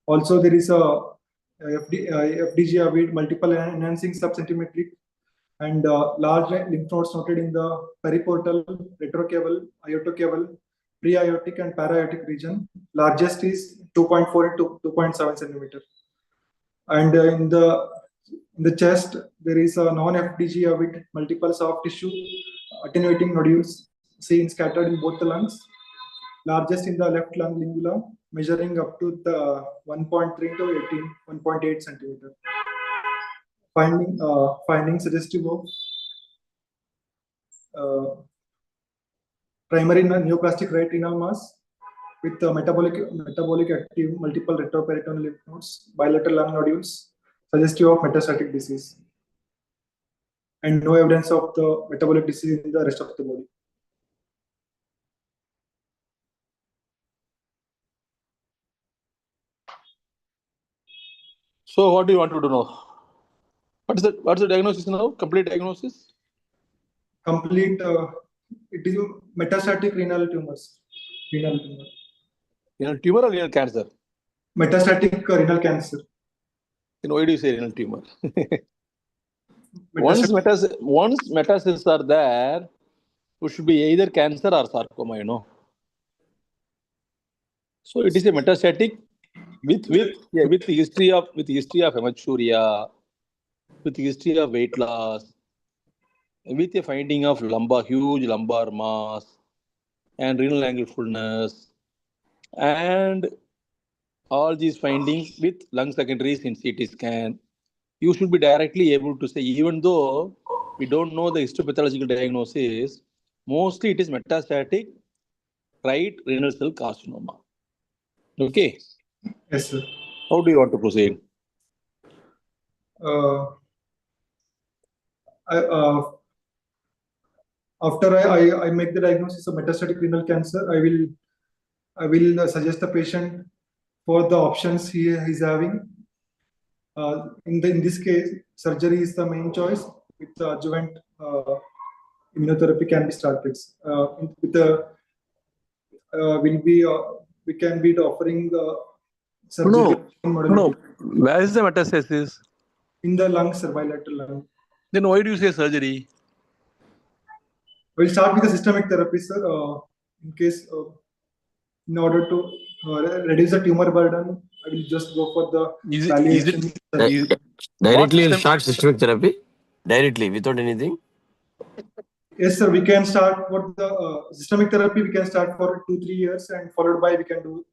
Also, there is a FDG-avid multiple enhancing subcentimetric and large lymph nodes noted in the periportal, retrocaval, iotocaval, pre-aortic and para-aortic region. Largest is 2.4 to 2.7 centimeter. And in the chest, there is a non-FDG-avid multiple soft tissue attenuating nodules seen scattered in both the lungs. Largest in the left lung lingula, measuring up to the 1.3 to 1.8 centimeter. Finding suggestive of primary neoplastic right renal mass with metabolic active multiple retroperitoneal lymph nodes, bilateral lung nodules, suggestive of metastatic disease, and no evidence of the metabolic disease in the rest of the body. So what do you want to do now? What's the diagnosis now? Complete diagnosis? Complete, it is metastatic renal tumors. Renal tumor. Renal tumor or renal cancer? Metastatic renal cancer. Then why do you say renal tumor? Once metastases are there, it should be either cancer or sarcoma, you know. So it is a metastatic with history of hematuria, with history of weight loss, with a finding of huge lumbar mass and renal angle fullness, and all these findings with lung secondaries in CT scan, you should be directly able to say, even though we don't know the histopathological diagnosis, mostly it is metastatic right renal cell carcinoma. Okay. Yes, sir. How do you want to proceed? After I make the diagnosis of metastatic renal cancer, I will suggest the patient for the options he is having. In this case, surgery is the main choice. With adjuvant immunotherapy can be started. We can be offering the surgery. No. Where is the metastasis? In the lungs, sir, bilateral lung. Then why do you say surgery? We'll start with the systemic therapy, sir. In case, in order to reduce the tumor burden, I will just go for the palliation. Directly you'll start systemic therapy? Directly, without anything? Yes, sir. We can start for the systemic therapy. We can start for 2-3 years, and followed by we can do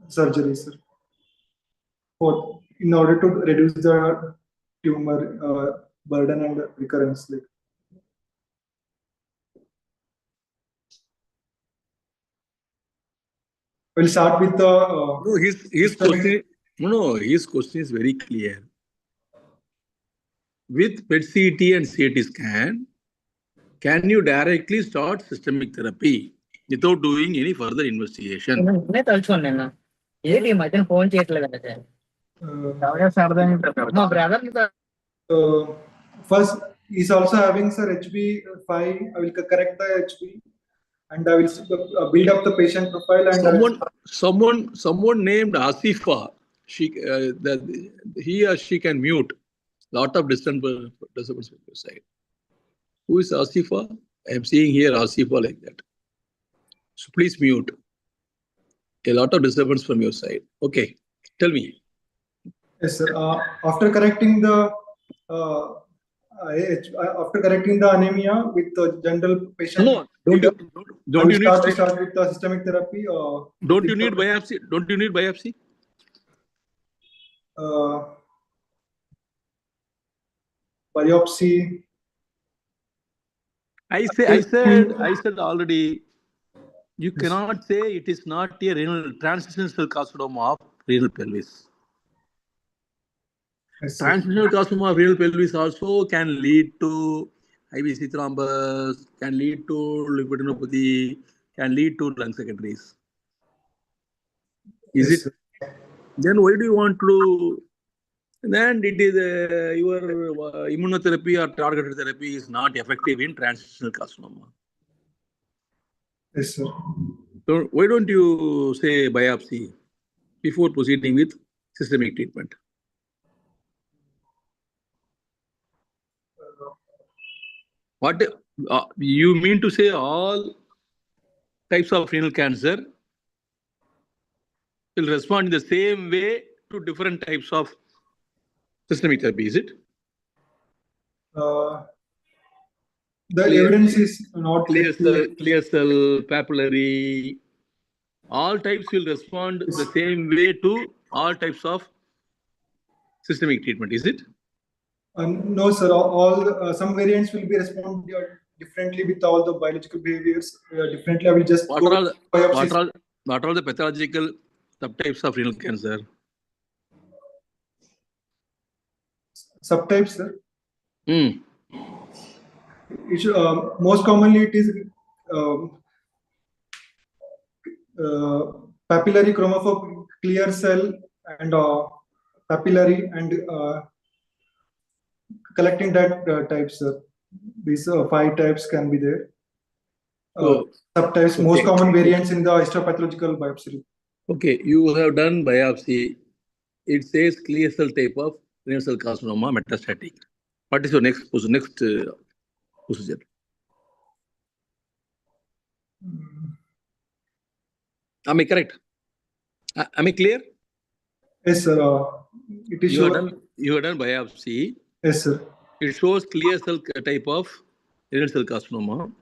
surgery, sir. In order to reduce the tumor burden and recurrence. We'll start with the. His question is very clear. With PET-CT and CT scan, can you directly start systemic therapy without doing any further investigation? First, he's also having, sir, HB5. I will correct the HB. and I will build up the patient profile and Someone named Asifa. He or she can mute. Lot of disturbance from your side. Who is Asifa? I am seeing here Asifa like that. So please mute. A lot of disturbance from your side. Okay, tell me. Yes, sir. After correcting the anemia with the general patient, No, don't you need start with the systemic therapy. Don't you need biopsy? Don't you need biopsy? Biopsy. I said already. You cannot say it is not a renal transitional carcinoma of renal pelvis. Yes, sir. Transitional carcinoma of renal pelvis also can lead to IVC thrombus, can lead to lymphadenopathy, can lead to lung secondaries. Is Yes, it? Then why do you want to? Then it is your immunotherapy or targeted therapy is not effective in transitional carcinoma. Yes, sir. So why don't you say biopsy before proceeding with systemic treatment? What you mean to say? All types of renal cancer will respond in the same way to different types of systemic therapy, is it? The evidence is not clear cell, papillary. All types will respond the same way to all types of systemic treatment, is it? No, sir. All some variants will be responding differently with all the biological behaviors differently. I will just What are the pathological subtypes of renal cancer? Subtypes, sir. Most commonly it is papillary chromophobe clear cell and papillary and collecting that types, sir. These 5 types can be there. Subtypes, okay. Most common variants in the histopathological biopsy. Okay, you have done biopsy. It says clear cell type of renal cell carcinoma metastatic. What is your next procedure? Am I correct? Am I clear? Yes, sir. It is you have done biopsy. Yes, sir. It shows clear cell type of renal cell carcinoma.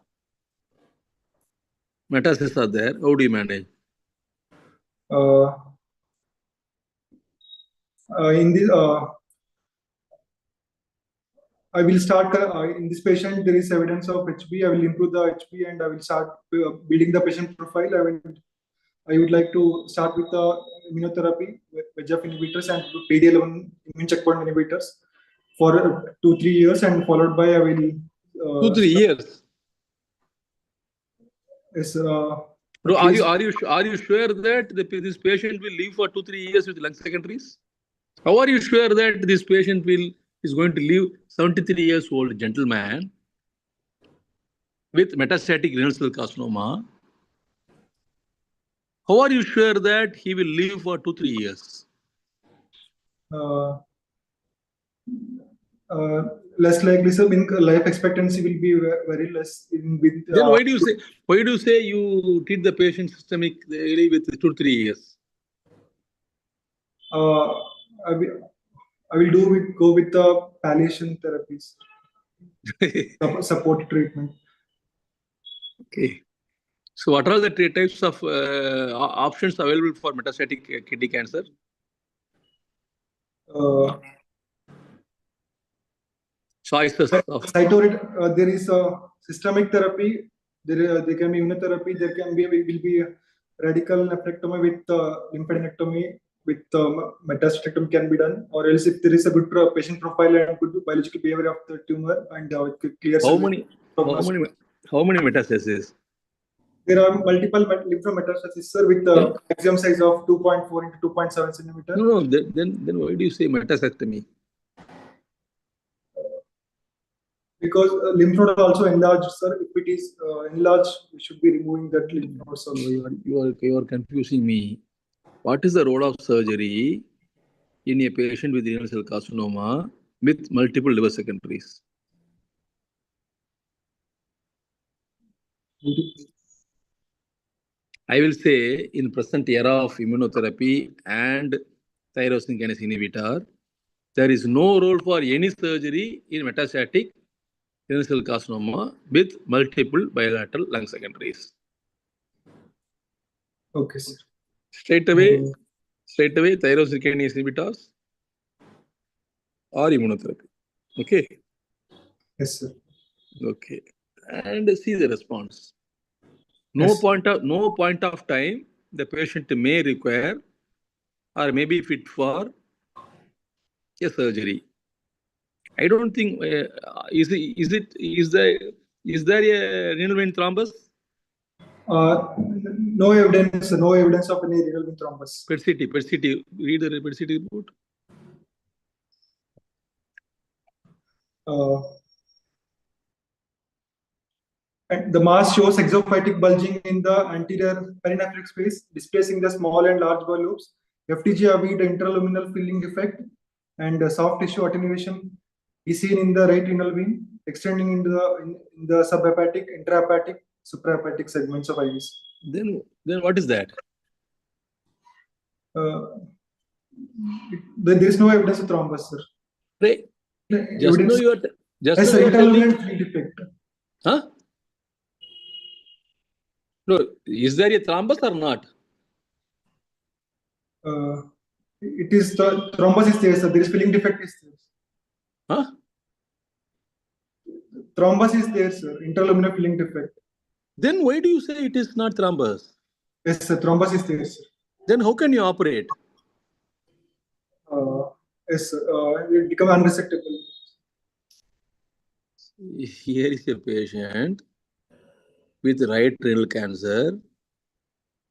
Metastases are there. How do you manage? In this, I will start in this patient. There is evidence of HB. I will improve the HB and I will start building the patient profile. I would like to start with the immunotherapy, VEGF inhibitors and PD-11 immune checkpoint inhibitors for 2-3 years, and followed by I will 2-3 years. Yes. No, are you sure that this patient will live for 2-3 years with lung secondaries? How are you sure that this patient is going to live 73 years old gentleman with metastatic renal cell carcinoma? How are you sure that he will live for 2-3 years? Less likely, sir. Life expectancy will be very less. Then why do you say you treat the patient systemically with 2-3 years? I will go with the palliation therapies, support treatment. Okay. So what are the types of options available for metastatic kidney cancer? Choices of there is a systemic therapy. There can be immunotherapy. There will be radical nephrectomy with lymphadenectomy with metastatectomy can be done, or else if there is a good patient profile and good biological behavior of the tumor and clear. How many metastases? There are multiple lymphometastases, sir, with the maximum size of 2.4 into 2.7 centimeter. No, then why do you say metasectomy? Because lymph node also enlarged, sir. If it is enlarged, we should be removing that lymph node also. You are confusing me. What is the role of surgery in a patient with renal cell carcinoma with multiple liver secondaries? I will say in present era of immunotherapy and tyrosine kinase inhibitor, there is no role for any surgery in metastatic renal cell carcinoma with multiple bilateral lung secondaries. Okay, sir. Straight away, tyrosine kinase inhibitors or immunotherapy. Okay. Yes, sir. Okay. And see the response. No Yes. point of time the patient may require or may be fit for a surgery. I don't think is there a renal vein thrombus? No evidence of any renal vein thrombus. PET-CT. Read the PET-CT report. And the mass shows exophytic bulging in the anterior perinephric space, displacing the small and large bowel lobes. FTG avoid intraluminal filling defect, and soft tissue attenuation is seen in the right renal vein, extending into the subhepatic, intrahepatic, suprahepatic segments of IVs. Then what is that? There is no evidence of thrombus, sir. Right. Just now you are yes, sir, intraluminal filling defect. Huh? No, is there a thrombus or not? It is the thrombus is there, sir. There is filling defect is there. Huh? Thrombus is there, sir. Intraluminal filling defect. Then why do you say it is not thrombus? Yes, sir. Thrombus is there, sir. Then how can you operate? Yes, sir. It will become unresectable. Here is a patient with right renal cancer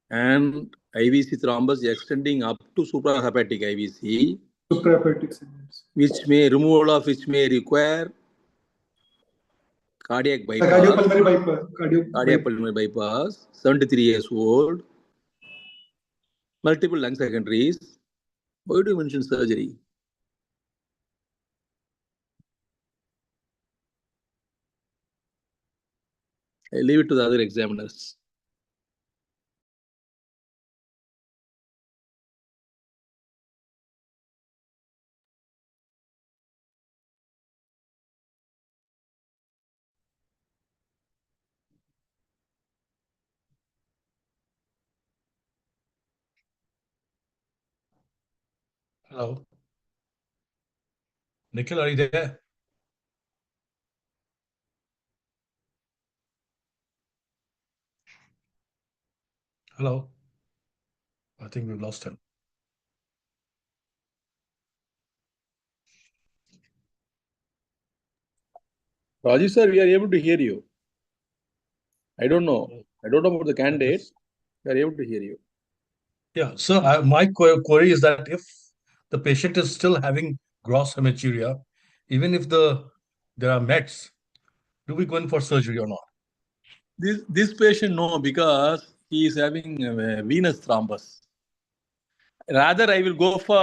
and IVC thrombus extending up to suprahepatic IVC, Suprahepatic segments. which may require cardiac bypass. Cardiopulmonary bypass. 73 years old. Multiple lung secondaries. Why do you mention surgery? I leave it to the other examiners. Hello. Nikhil, are you there? Hello. I think we've lost him. Rajesh sir, we are able to hear you. I don't know about the candidate. We are able to hear you. Yeah, so my query is that if the patient is still having gross hematuria, even if there are mets, do we go in for surgery or not? This patient, no, because he is having venous thrombus. Rather, I will go for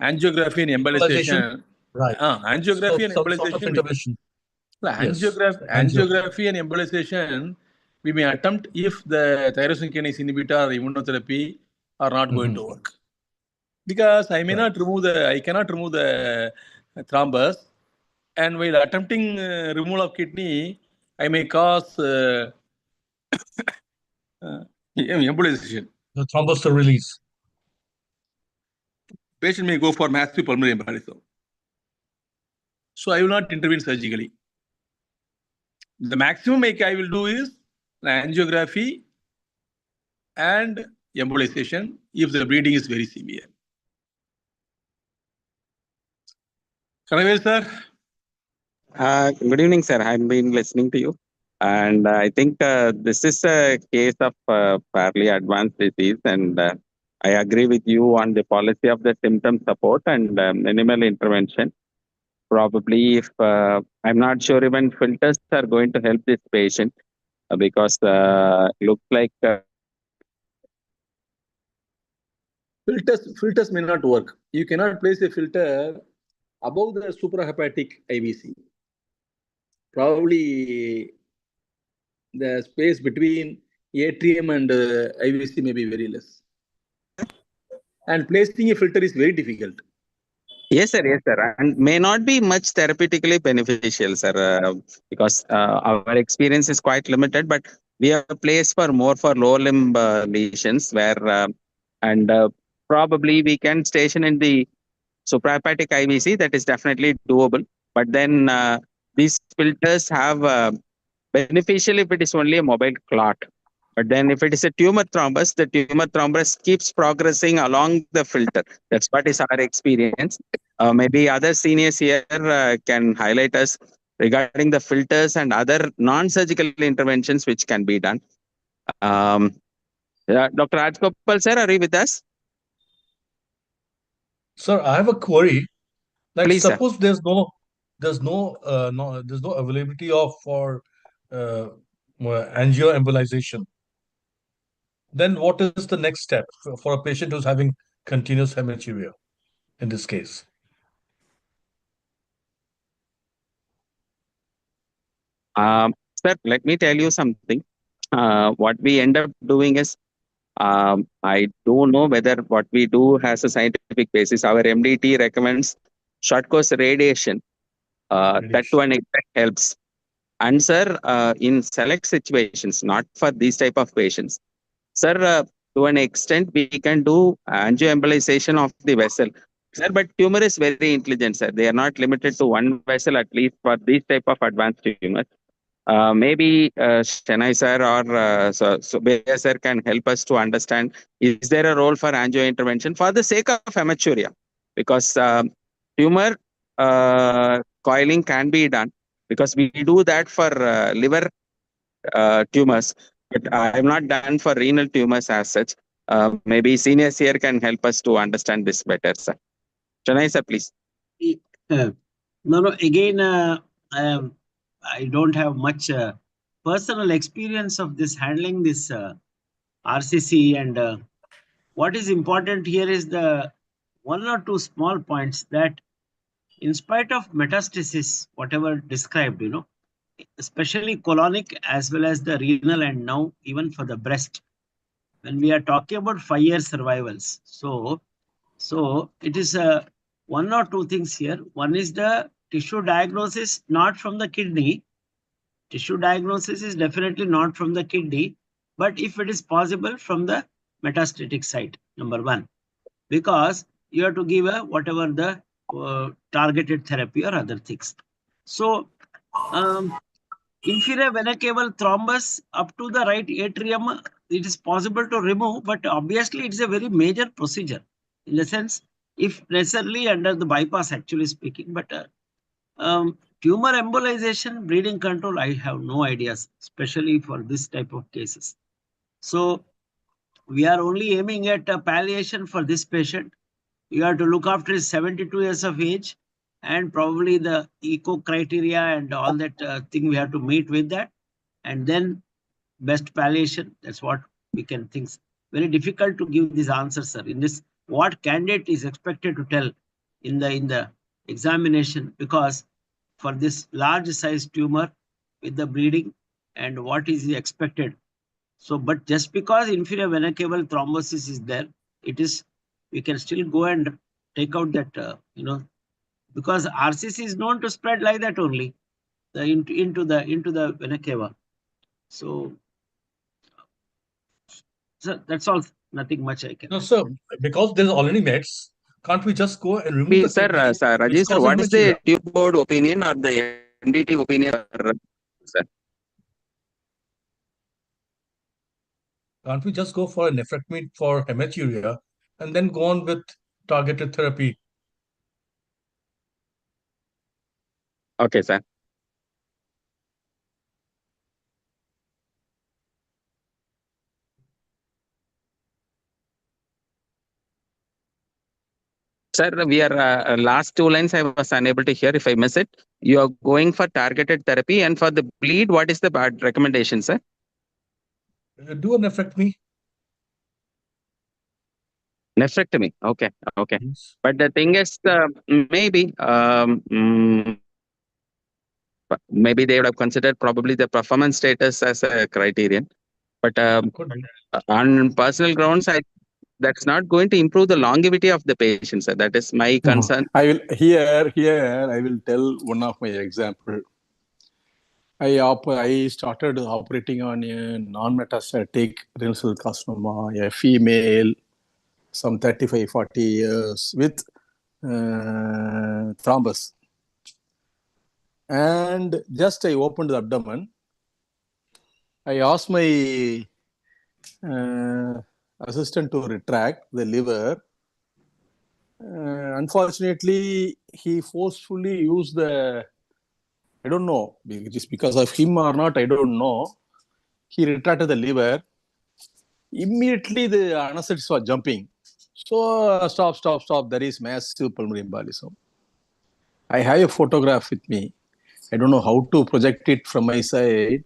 angiography and embolization. Right. Angiography and some sort of embolization. intervention. Angiography and embolization we may attempt if the tyrosine kinase inhibitor or immunotherapy are not going to work. Because I cannot remove the thrombus, and while attempting removal of kidney, I may cause embolization. The thrombus to release. Patient may go for massive pulmonary embolism. So I will not intervene surgically. The maximum I will do is angiography and embolization if the bleeding is very severe. Kanavel sir? Good evening, sir. I've been listening to you. And I think this is a case of fairly advanced disease. And I agree with you on the policy of the symptom support and minimal intervention. probably if I'm not sure even filters are going to help this patient because looks like Filters may not work. You cannot place a filter above the suprahepatic IVC. Probably the space between atrium and IVC may be very less. And placing a filter is very difficult. yes, sir, and may not be much therapeutically beneficial, sir, because our experience is quite limited. But we have a place for more for low limb lesions where, and probably we can station in the suprahepatic IVC. That is definitely doable. But then these filters have beneficial if it is only a mobile clot. But then if it is a tumor thrombus, the tumor thrombus keeps progressing along the filter. That's what is our experience. Maybe other seniors here can highlight us regarding the filters and other non-surgical interventions which can be done. Dr. Rajgopal sir, are you with us? Sir, I have a query. Like, Please, sir. suppose there's no availability of for uh, angioembolization. Then what is the next step for a patient who's having continuous hematuria in this case? Sir, let me tell you something. What we end up doing is, I don't know whether what we do has a scientific basis. Our MDT recommends short course radiation. That to an extent helps. And sir, in select situations, not for these type of patients, sir, to an extent we can do angioembolization of the vessel. Sir, but tumor is very intelligent, sir. They are not limited to one vessel, at least for these type of advanced tumors. Maybe Chennai sir or Subbiah sir can help us to understand, is there a role for angio intervention for the sake of hematuria? Because tumor coiling can be done because we do that for liver tumors, but I have not done for renal tumors as such. Maybe seniors here can help us to understand this better, sir. Chennai sir, please. No, again, I don't have much personal experience of this handling this RCC, and what is important here is the one or two small points that in spite of metastasis, whatever described, especially colonic as well as the renal and now even for the breast, when we are talking about 5-year survivals. So it is one or two things here. One is the tissue diagnosis, not from the kidney. Tissue diagnosis is definitely not from the kidney, but if it is possible from the metastatic site, number one, because you have to give a whatever the targeted therapy or other things. So inferior vena cava thrombus up to the right atrium, it is possible to remove, but obviously it is a very major procedure in the sense, if necessarily under the bypass, actually speaking, but tumor embolization, bleeding control, I have no ideas, especially for this type of cases. So we are only aiming at a palliation for this patient. You have to look after his 72 years of age, and probably the eco criteria and all that thing we have to meet with that, and then best palliation. That's what we can think. Very difficult to give these answers, sir. In this, what candidate is expected to tell in the examination, because for this large size tumor with the bleeding and what is expected. So, but just because inferior vena cava thrombosis is there, it is, we can still go and take out that, because RCC is known to spread like that only, into the vena cava. So that's all. Nothing much I can. No, sir, because there's already meds, can't we just go and remove the Sir, kidney, sir, which Rajesh, sir, causes what is the hematuria? tube board opinion or the MDT opinion, sir? Can't we just go for a nephrectomy for hematuria and then go on with targeted therapy? Okay, sir. Sir, we are last two lines I was unable to hear if I miss it. You are going for targeted therapy, and for the bleed, what is the bad recommendation, sir? Do a nephrectomy. Nephrectomy. Okay, okay. Yes. But the thing is, maybe maybe they would have considered probably the performance status as a criterion. But Could be. on personal grounds, that's not going to improve the longevity of the patient, sir. That is my concern. I will here I will tell one of my example. I started operating on a non-metastatic renal cell carcinoma, a female, some 35, 40 years with thrombus. And just I opened the abdomen. I asked my assistant to retract the liver. Unfortunately, he forcefully used the, I don't know, it is because of him or not, I don't know. He retracted the liver. Immediately, the anesthetists were jumping. So, stop. There is massive pulmonary embolism. I have a photograph with me. I don't know how to project it from my side.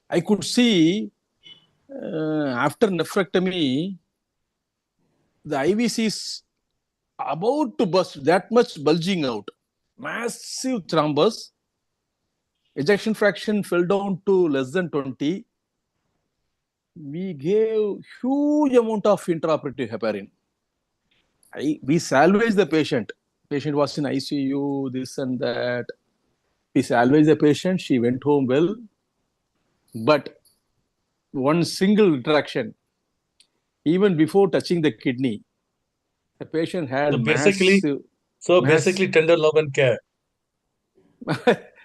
I could see after nephrectomy, the IVC is about to burst, that much bulging out. Massive thrombus. Ejection fraction fell down to less than 20. We gave huge amount of intraoperative heparin. We salvaged the patient. Patient was in ICU, this and that. We salvaged the patient. She went home well. But one single retraction, even before touching the kidney, the patient had Basically, tender love and care.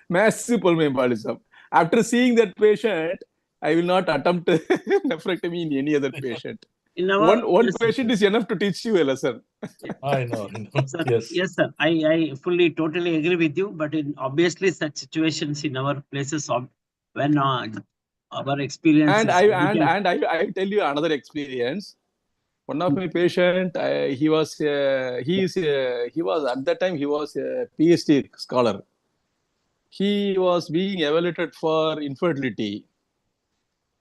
massive pulmonary embolism. After seeing that patient, I will not attempt nephrectomy in any other patient. One patient is enough to teach you a lesson. I know. Sir, Yes. Yes, sir. I fully, totally agree with you. But obviously, such situations in our places of when our experience. And I tell you another experience. One of my patient, he was at that time he was a PhD scholar. He was being evaluated for infertility.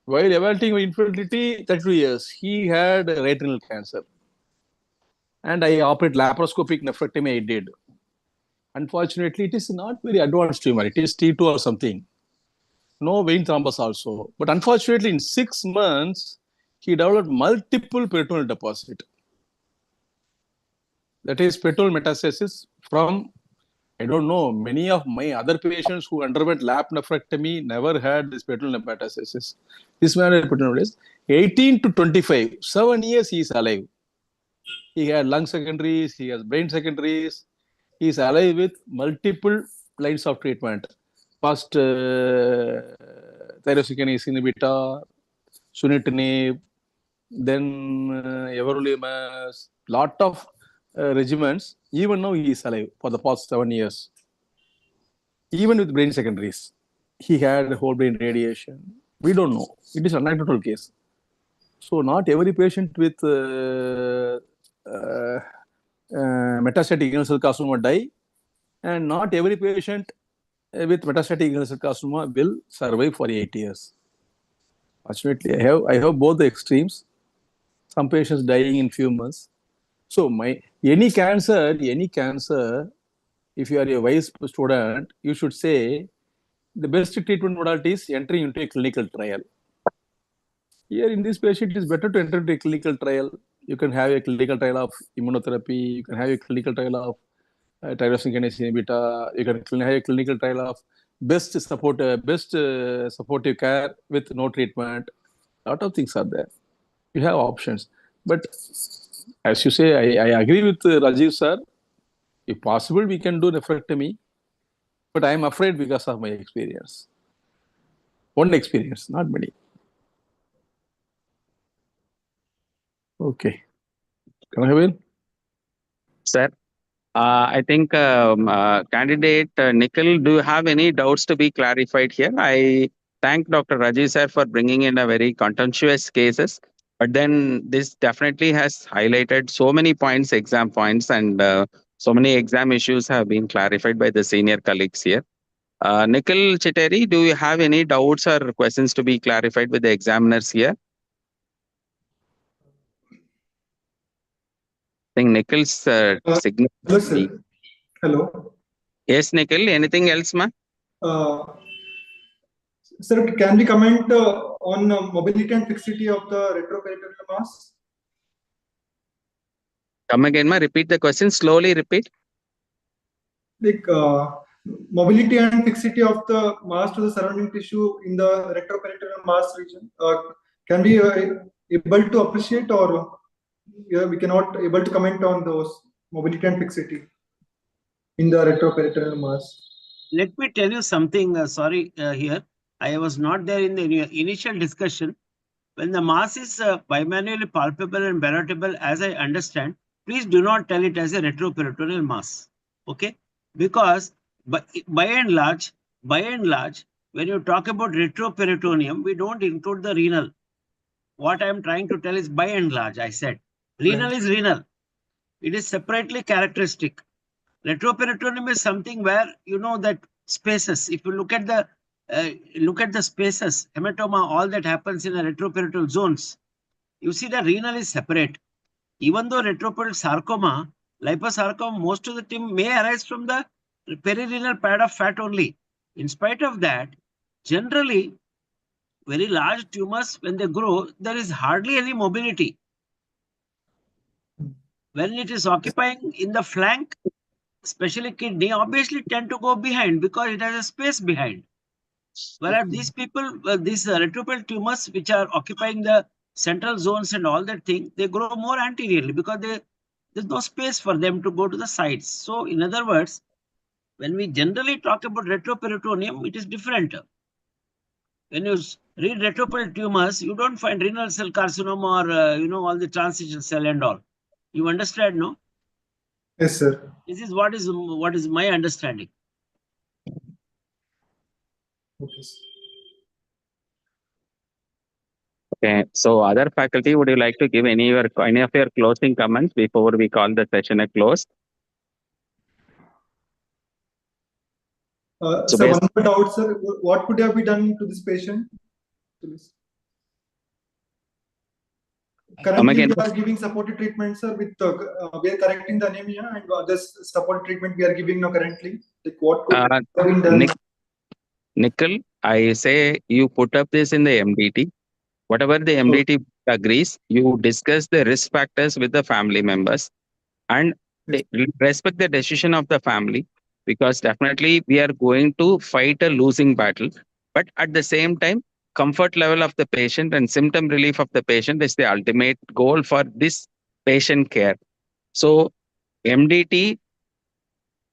While evaluating infertility, 32 years, he had right renal cancer. And I operated laparoscopic nephrectomy. I did. Unfortunately, it is not very advanced tumor. It is T2 or something. No vein thrombus also. But unfortunately, in 6 months, he developed multiple peritoneal deposit. That is peritoneal metastasis from, I don't know, many of my other patients who underwent lap nephrectomy never had this peritoneal metastasis. This man had peritoneal metastasis. 18 to 25, 7 years he is alive. He had lung secondaries, he has brain secondaries. He is alive with multiple lines of treatment. First, tyrosine kinase inhibitor, sunitinib, then everolimus, lot of regimens. Even now he is alive for the past 7 years. Even with brain secondaries, he had whole brain radiation. We don't know. It is an anecdotal case. So not every patient with metastatic renal cell carcinoma die, and not every patient with metastatic renal cell carcinoma will survive for 8 years. Fortunately, I have both the extremes. Some patients dying in few months. So any cancer, if you are a wise student, you should say the best treatment modality is entering into a clinical trial. Here in this patient, it is better to enter into a clinical trial. You can have a clinical trial of immunotherapy. You can have a clinical trial of tyrosine kinase inhibitor. You can have a clinical trial of best supportive care with no treatment. A lot of things are there. You have options. But as you say, I agree with Rajiv sir. If possible, we can do nephrectomy. But I am afraid because of my experience. One experience, not many. Okay. Can I have it? Sir, I think candidate Nikhil, do you have any doubts to be clarified here? I thank Dr. Rajiv sir for bringing in a very contentious cases, but then this definitely has highlighted so many points, exam points, and So many exam issues have been clarified by the senior colleagues here. Nikhil Chiteri, do you have any doubts or questions to be clarified with the examiners here? I think Nikhil's signal. Hello, sir. Hello. Yes, Nikhil. Anything else, ma? Sir, can we comment on mobility and fixity of the retroperitoneal mass? Come again, ma. Repeat the question. Slowly repeat. Like mobility and fixity of the mass to the surrounding tissue in the retroperitoneal mass region. Can we able to appreciate, or we cannot able to comment on those mobility and fixity in the retroperitoneal mass? Let me tell you something. Sorry, here I was not there in the initial discussion. When the mass is bimanually palpable and barometrable, as I understand, please do not tell it as a retroperitoneal mass. Okay, because by and large, when you talk about retroperitoneum, we don't include the renal. What I am trying to tell is by and large, I said renal is renal. It is separately characteristic. Retroperitoneum is something where you know that spaces. If you look at the spaces, hematoma, all that happens in the retroperitoneal zones, you see the renal is separate. Even though retroperitoneal sarcoma, liposarcoma, most of the time may arise from the perirenal pad of fat only. In spite of that, generally, very large tumors, when they grow, there is hardly any mobility. When it is occupying in the flank, especially kidney, obviously tend to go behind because it has a space behind. Whereas these people, these retroperitoneal tumors, which are occupying the central zones and all that thing, they grow more anteriorly because there's no space for them to go to the sides. So, in other words, when we generally talk about retroperitoneum, it is different. When you read retroperitoneal tumors, you don't find renal cell carcinoma or all the transition cell and all. You understand, no? Yes, sir. This is what is my understanding. Okay. Okay. So, other faculty, would you like to give any of your closing comments before we call the session a close? So Sir, one more doubt, sir. What could have been done to this patient? Currently, we are giving supportive treatment, sir. With we are correcting the anemia, and this supportive treatment we are giving now currently. Like what could have been done? Nikhil, I say you put up this in the MDT. Whatever the MDT agrees, you discuss the risk factors with the family members and respect the decision of the family, because definitely we are going to fight a losing battle. But at the same time, comfort level of the patient and symptom relief of the patient is the ultimate goal for this patient care. So MDT,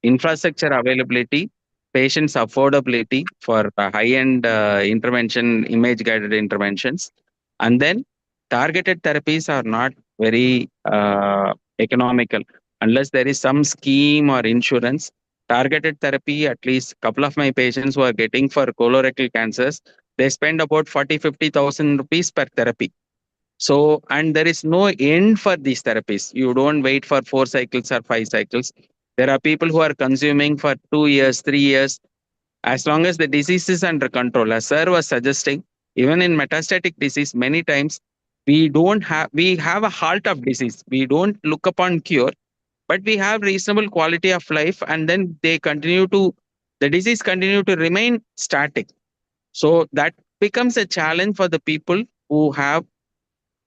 infrastructure availability, patients affordability for high-end intervention, image-guided interventions, and then targeted therapies are not very economical unless there is some scheme or insurance. Targeted therapy, at least a couple of my patients who are getting for colorectal cancers, they spend about 40,000-50,000 rupees per therapy. So, and there is no end for these therapies. You don't wait for 4 cycles or 5 cycles. There are people who are consuming for 2 years, 3 years, as long as the disease is under control. As sir was suggesting, even in metastatic disease, many times we have a halt of disease. We don't look upon cure, but we have reasonable quality of life, and then the disease continue to remain static. So that becomes a challenge for the people who have.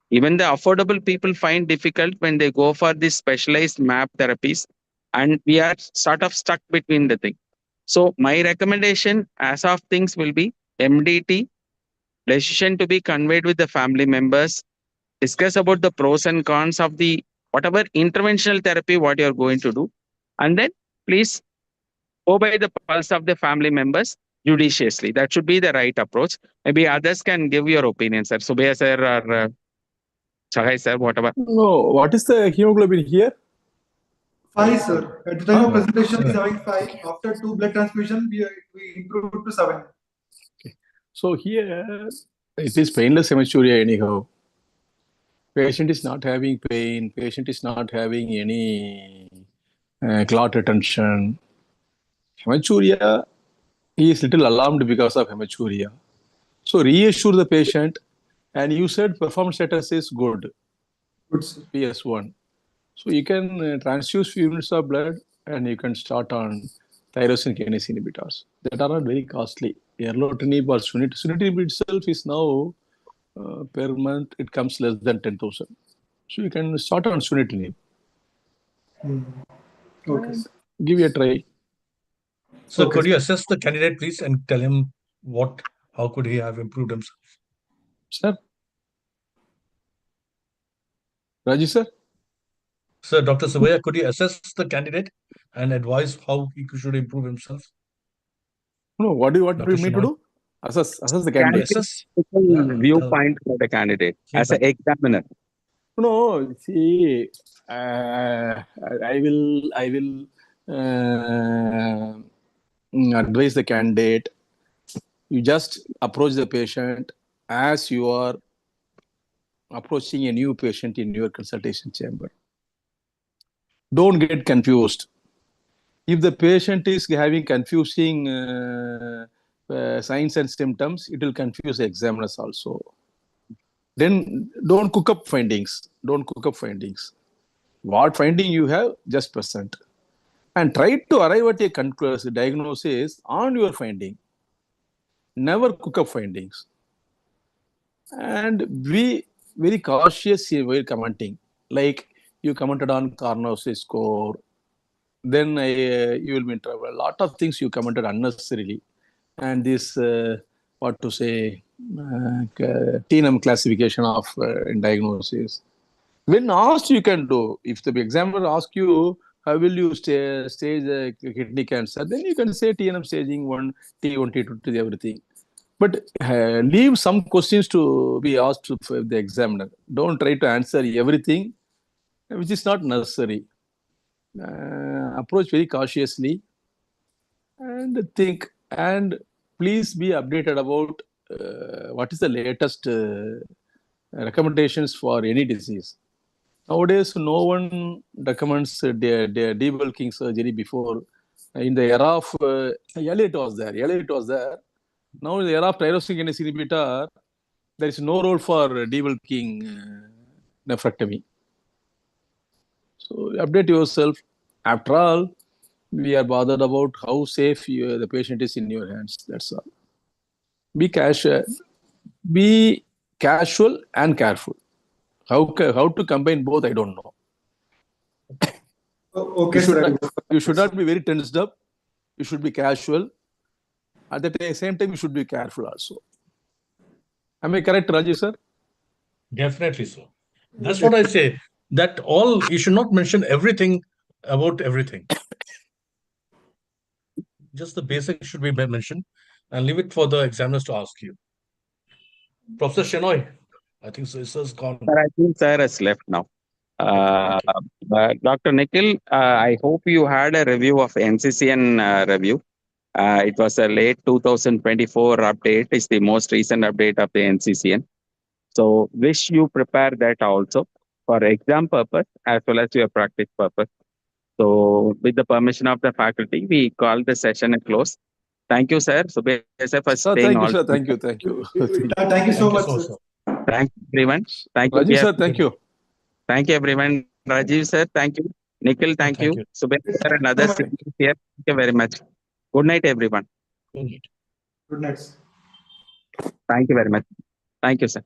Even the affordable people find difficult when they go for these specialized MAP therapies, and we are sort of stuck between the thing. So my recommendation as of things will be MDT, decision to be conveyed with the family members, discuss about the pros and cons of the whatever interventional therapy what you're going to do, and then please go by the pulse of the family members judiciously. That should be the right approach. Maybe others can give your opinion, sir. Subhaya sir or Chahai sir, whatever. No, what is the hemoglobin here? 5, sir. At the time of presentation, is having 5. After 2 blood transfusion, we improved to 7. Okay. So here it is painless hematuria anyhow. Patient is not having pain. Patient is not having any clot retention. Hematuria, he is little alarmed because of hematuria. So reassure the patient, and you said performance status is good, Good, sir. PS1. So you can transfuse few units of blood, and you can start on tyrosine kinase inhibitors that are not very costly. Erlotinib or sunitinib itself is now per month it comes less than 10,000. So you can start on sunitinib. Okay, And sir. give it a try. So Okay, could you assess the candidate, please, and tell him how could he have improved himself? Sir? Raji sir? Sir, Dr. Subaya, could you assess the candidate and advise how he should improve himself? No, what do you want Dr. me to Shenoy? do? Assess the To candidate. assess Viewpoint for the candidate as an feedback. examiner. No, see, I will advise the candidate. You just approach the patient as you are approaching a new patient in your consultation chamber. Don't get confused. If the patient is having confusing signs and symptoms, it will confuse the examiners also. Then don't cook up findings. Don't cook up findings. What finding you have, just present. And try to arrive at a conclusive diagnosis on your finding. Never cook up findings. And be very cautious while commenting. Like you commented on Karnos's score, then you will be in trouble. A lot of things you commented unnecessarily. And this, what to say, TNM classification of diagnosis. When asked, you can do. If the examiner asks you, how will you stage kidney cancer, then you can say TNM staging 1, T1, T2, to everything. But leave some questions to be asked for the examiner. Don't try to answer everything, which is not necessary. Approach very cautiously and think. And please be updated about what is the latest recommendations for any disease. Nowadays, no one recommends debulking surgery before. In the era of Elliot was there. Now in the era of tyrosine kinase inhibitor, there is no role for debulking nephrectomy. So update yourself. After all, we are bothered about how safe the patient is in your hands. That's all. Be casual and careful. How to combine both, I don't know. Okay, sir. You should not be very tensed up. You should be casual. At the same time, you should be careful also. Am I correct, Rajesh sir? Definitely so. That's what I say. That you should not mention everything about everything. Just the basics should be mentioned and leave it for the examiners to ask you. Professor Shenoy, I think sir's gone. Sir, I think sir has left now. Dr. Nikhil, I hope you had a review of NCCN review. It was a late 2024 update. It's the most recent update of the NCCN. So wish you prepare that also for exam purpose as well as your practice purpose. So with the permission of the faculty, we call the session a close. Thank you, sir. So for staying Thank you, all. sir. Thank you. Thank you so Thank you much, so sir. much. Thank you, everyone. Thank you. Rajesh sir, thank you. Thank you, everyone. Rajiv sir, thank you. Nikhil, thank you. Subir sir and others here. Thank you very much. Good night, everyone. Good night. Good night, sir. Thank you very much. Thank you, sir.